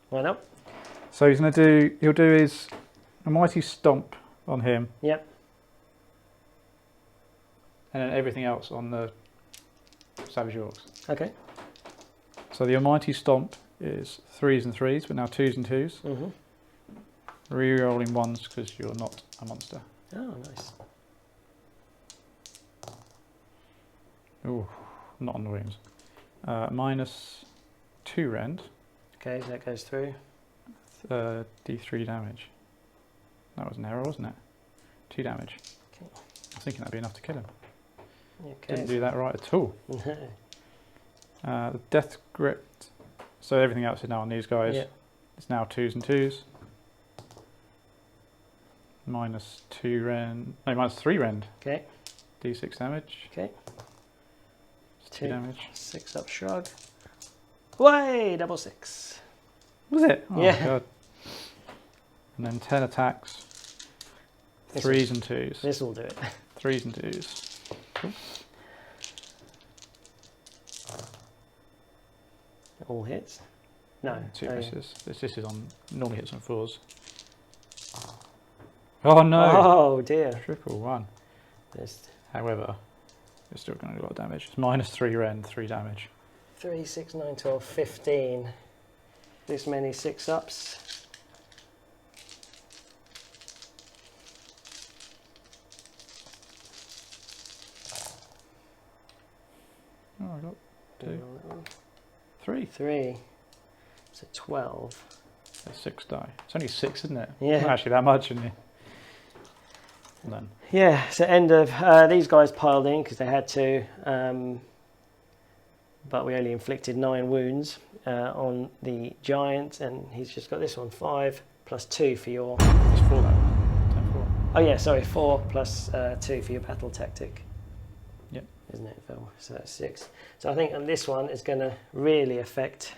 Why not? So he's going to do, he'll do his a mighty stomp on him. Yep. And then everything else on the Savage Orcs. Okay. So the almighty stomp is 3s and 3s, but now 2s and 2s. Re-rolling 1s because you're not a monster. Oh, nice. Ooh, not on the wounds. -2 rend. Okay, so that goes through. D3 damage. That was an error, wasn't it? 2 damage. Okay. I was thinking that'd be enough to kill him. Okay. Didn't do that right at all. The death grip. So everything else is now on these guys. Yeah. It's now 2s and 2s. -2 rend. No, -3 rend. Okay. D6 damage. Okay. 2 damage. 6 up shrug. Way, double 6. Was it? Oh Yeah. my god. And then 10 attacks. 3s and 2s. This will do it. 3s and 2s. Cool. All hits? No. 2 Oh, yeah. misses. This is on, normally hits on 4s. Oh no! Oh dear. Triple 1. There's However, it's still going to do a lot of damage. It's -3 rend, 3 damage. 3, 6, 9, 12, 15. This many 6 ups. Oh, I got 2. 3. 3. So 12. That's 6 die. It's only 6, isn't it? Yeah. Not actually that much, isn't it? And then Yeah, so end of these guys piled in because they had to, but we only inflicted 9 wounds on the giant, and he's just got this one 5 plus 2 for your. it's 4 that one. 10 4. Oh yeah, sorry, 4 plus 2 for your battle tactic. Yep. Isn't it, Phil? So that's 6. So I think on this one is going to really affect.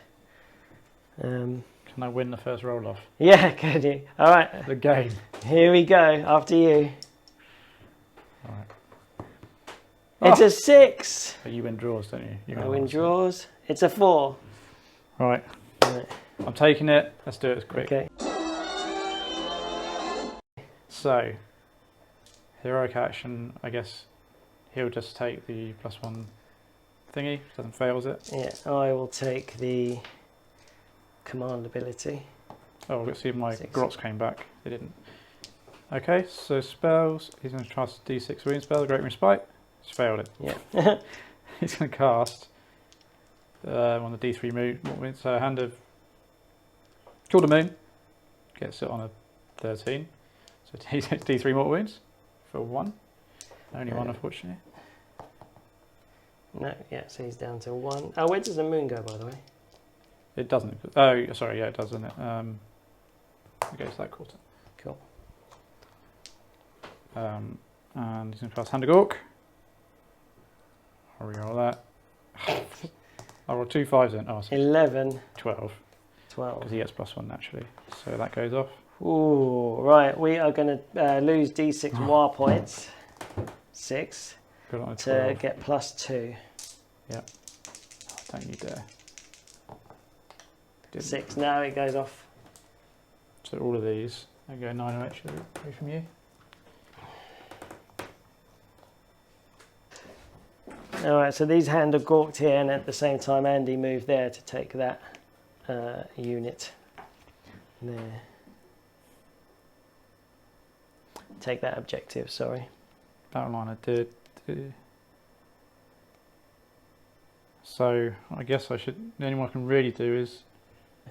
Can I win the first roll off? Yeah, can you? All right, The game. here we go. After you. Alright. It's a 6. But you win draws, don't you? You I win draws. It's a 4. Right. Right. I'm taking it. Let's do it quick. Okay. So, heroic action, I guess he'll just take the +1 thingy. Doesn't fails it. Yeah, I will take the command ability. Oh, let's see if my 6. grots came back. They didn't. Okay, so spells. He's going to cast D6 wound spell, Great Respite. He's failed it. Yeah. He's going to cast on the D3 moon. So hand of Cool the Moon gets it on a 13. So D3 mortal wounds for 1. Only 1, unfortunately. No, yeah, so he's down to 1. Oh, where does the moon go, by the way? It doesn't. Oh, sorry, yeah, it does, doesn't it? It goes to that quarter. Cool. And he's going to cast Hand of Gork. I'll reroll that. I'll roll 2 5s then. Oh, so 11, 12. 12. Because he gets +1 naturally. So that goes off. Ooh, right, we are going to lose D6 war points. 6 Put it on a to 12. get +2. Yeah. Oh, don't you dare. Didn't. 6, now it goes off. So all of these, I go 9 actually away from you. Alright, so these hand are gawked here, and at the same time Andy moved there to take that unit there. Take that objective, sorry. Battle line I did. So I guess I should, the only one I can really do is,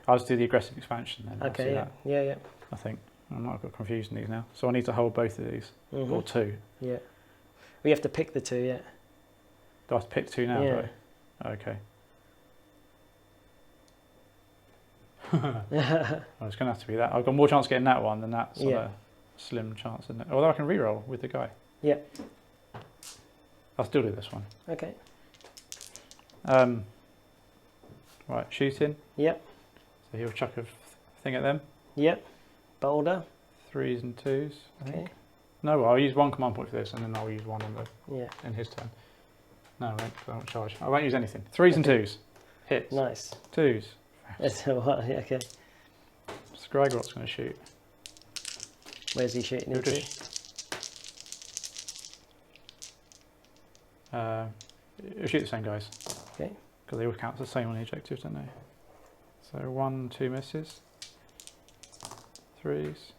I'll just do the aggressive expansion then. I'll Okay, see yeah, that, yeah, yeah. I think. I might have got confused in these now. So I need to hold both of these, or 2. Yeah. We have to pick the 2, yeah. Do I have to pick 2 now? Yeah. Do I? Okay. Well, it's going to have to be that. I've got more chance of getting that one than that sort of slim chance, isn't it? Although I can reroll with the guy. Yeah. I'll still do this one. Okay. Right, shooting. Yep. So he'll chuck a thing at them. Yep. Boulder. 3s and 2s, I Okay. think. No, well, I'll use 1 command point for this, and then I'll use 1 in his turn. No, I won't charge. I won't use anything. 3s and 2s. Hits. Nice. 2s. That's okay. Scrygrot's going to shoot. Where's he shooting He'll into? He'll shoot the same guys. Okay. Because they all count the same on the objectives, don't they? So 1, 2 misses. 3s.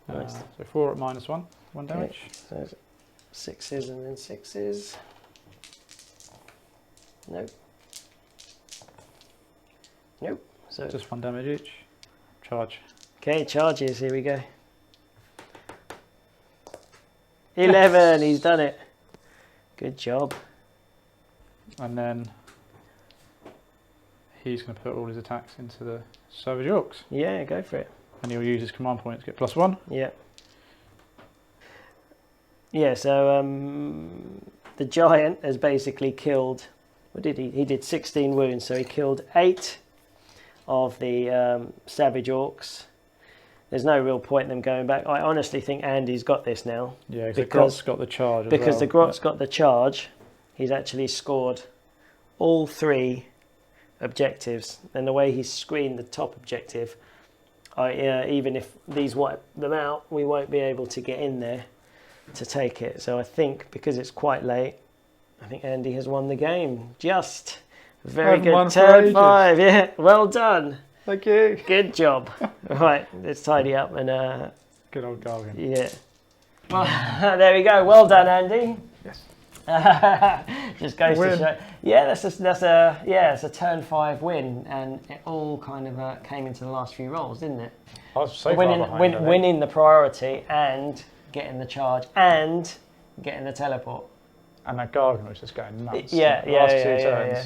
Nice. So 4 at -1 damage. So 6s and then 6s. Nope. Nope. So Just 1 damage each. Charge. okay, charges. Here we go. 11. He's done it. Good job. And then he's going to put all his attacks into the Savage Orcs. Yeah, go for it. And he'll use his command point to get +1. Yeah. Yeah, so the giant has basically killed, what did he? He did 16 wounds, so he killed 8 of the Savage Orcs. There's no real point in them going back. I honestly think Andy's got this now. Yeah, because the Grot's got the charge as because well. the Grot's got the charge. He's actually scored all 3 objectives, and the way he's screened the top objective, even if these wipe them out, we won't be able to get in there to take it. So I think because it's quite late, I think Andy has won the game. Just very good. Turn 5. Yeah, well done. Thank you. Good job. Right, let's tidy up and Good old Gargan. yeah. Well, there we go. Well done, Andy. Yes. Just goes to show. Yeah, it's a turn 5 win, and it all kind of came into the last few rolls, didn't it? I was so far behind, winning the priority and getting the charge and getting the teleport. And that Gargan was just going nuts. Yeah, the last 2 turns. Yeah.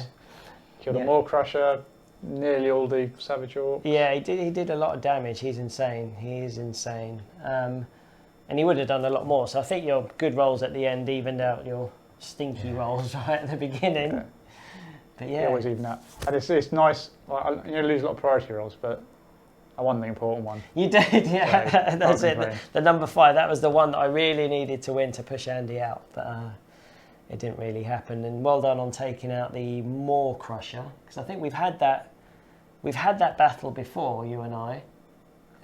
Killed a Maw-Krusha, nearly all the Savage Orcs. Yeah, he did a lot of damage. He's insane. He is insane. And he would have done a lot more. So I think your good rolls at the end evened out your stinky rolls right at the beginning. Yeah. But yeah. They always even out. And it's nice. Like, you lose a lot of priority rolls, but I won the important one. You did, yeah. So, That's it. The number 5, that was the one that I really needed to win to push Andy out. But it didn't really happen. And well done on taking out the Maw-Krusha. Because I think we've had that battle before, you and I.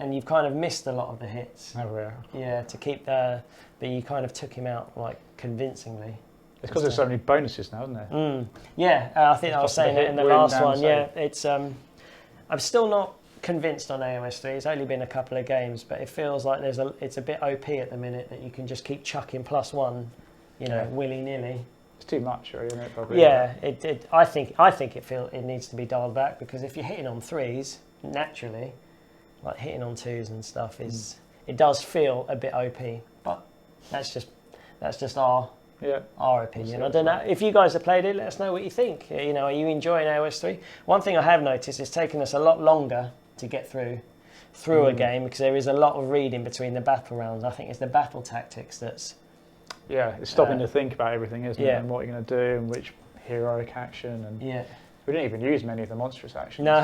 And you've kind of missed a lot of the hits. Oh, yeah. Yeah, to keep but you kind of took him out like convincingly. It's because there's so many bonuses now, isn't there? Yeah, I think I was saying it in the last one. Yeah, it's. I'm still not convinced on AOS 3. It's only been a couple of games, but it feels like it's a bit OP at the minute that you can just keep chucking +1, willy nilly. It's too much, really, isn't it? Probably. Yeah, I think it needs to be dialed back, because if you're hitting on 3s naturally, like hitting on 2s and stuff it does feel a bit OP, but that's just our opinion. I don't know if you guys have played it. Let us know what you think. Are you enjoying AOS 3? One thing I have noticed, it's taken us a lot longer to get through a game, because there is a lot of reading between the battle rounds. I think it's the battle tactics that's it's stopping to think about everything, isn't it? Yeah. And what you're going to do and which heroic action. And we didn't even use many of the monstrous actions. No,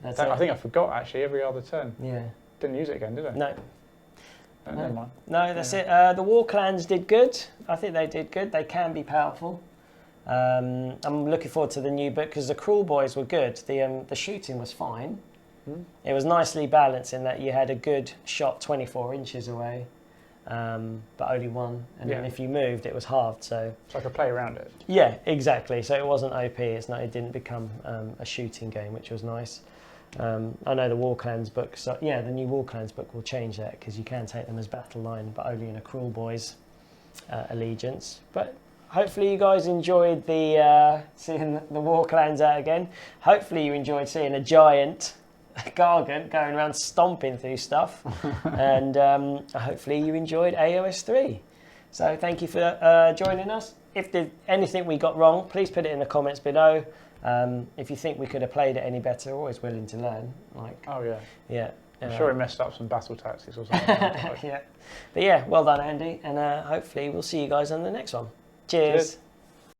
that's it. I think I forgot actually every other turn. Yeah. Didn't use it again, did I? No. Never mind. No, that's it. The Warclans did good. I think they did good. They can be powerful. I'm looking forward to the new book, because the Cruel Boys were good. The shooting was fine. It was nicely balanced in that you had a good shot 24 inches away, but only one. And then if you moved, it was halved. So I could play around it. Yeah, exactly. So it wasn't OP. It didn't become a shooting game, which was nice. I know the Warclans book. So yeah, the new Warclans book will change that, because you can take them as battle line, but only in a Cruel Boys allegiance. But hopefully you guys enjoyed seeing the Warclans out again. Hopefully you enjoyed seeing a giant Gargant going around stomping through stuff. And hopefully you enjoyed AOS 3. So thank you for joining us. If there's anything we got wrong, please put it in the comments below. If you think we could have played it any better, always willing to learn. I'm sure we messed up some battle tactics or something. Yeah. But yeah, well done, Andy. And hopefully we'll see you guys on the next one. Cheers. Cheers.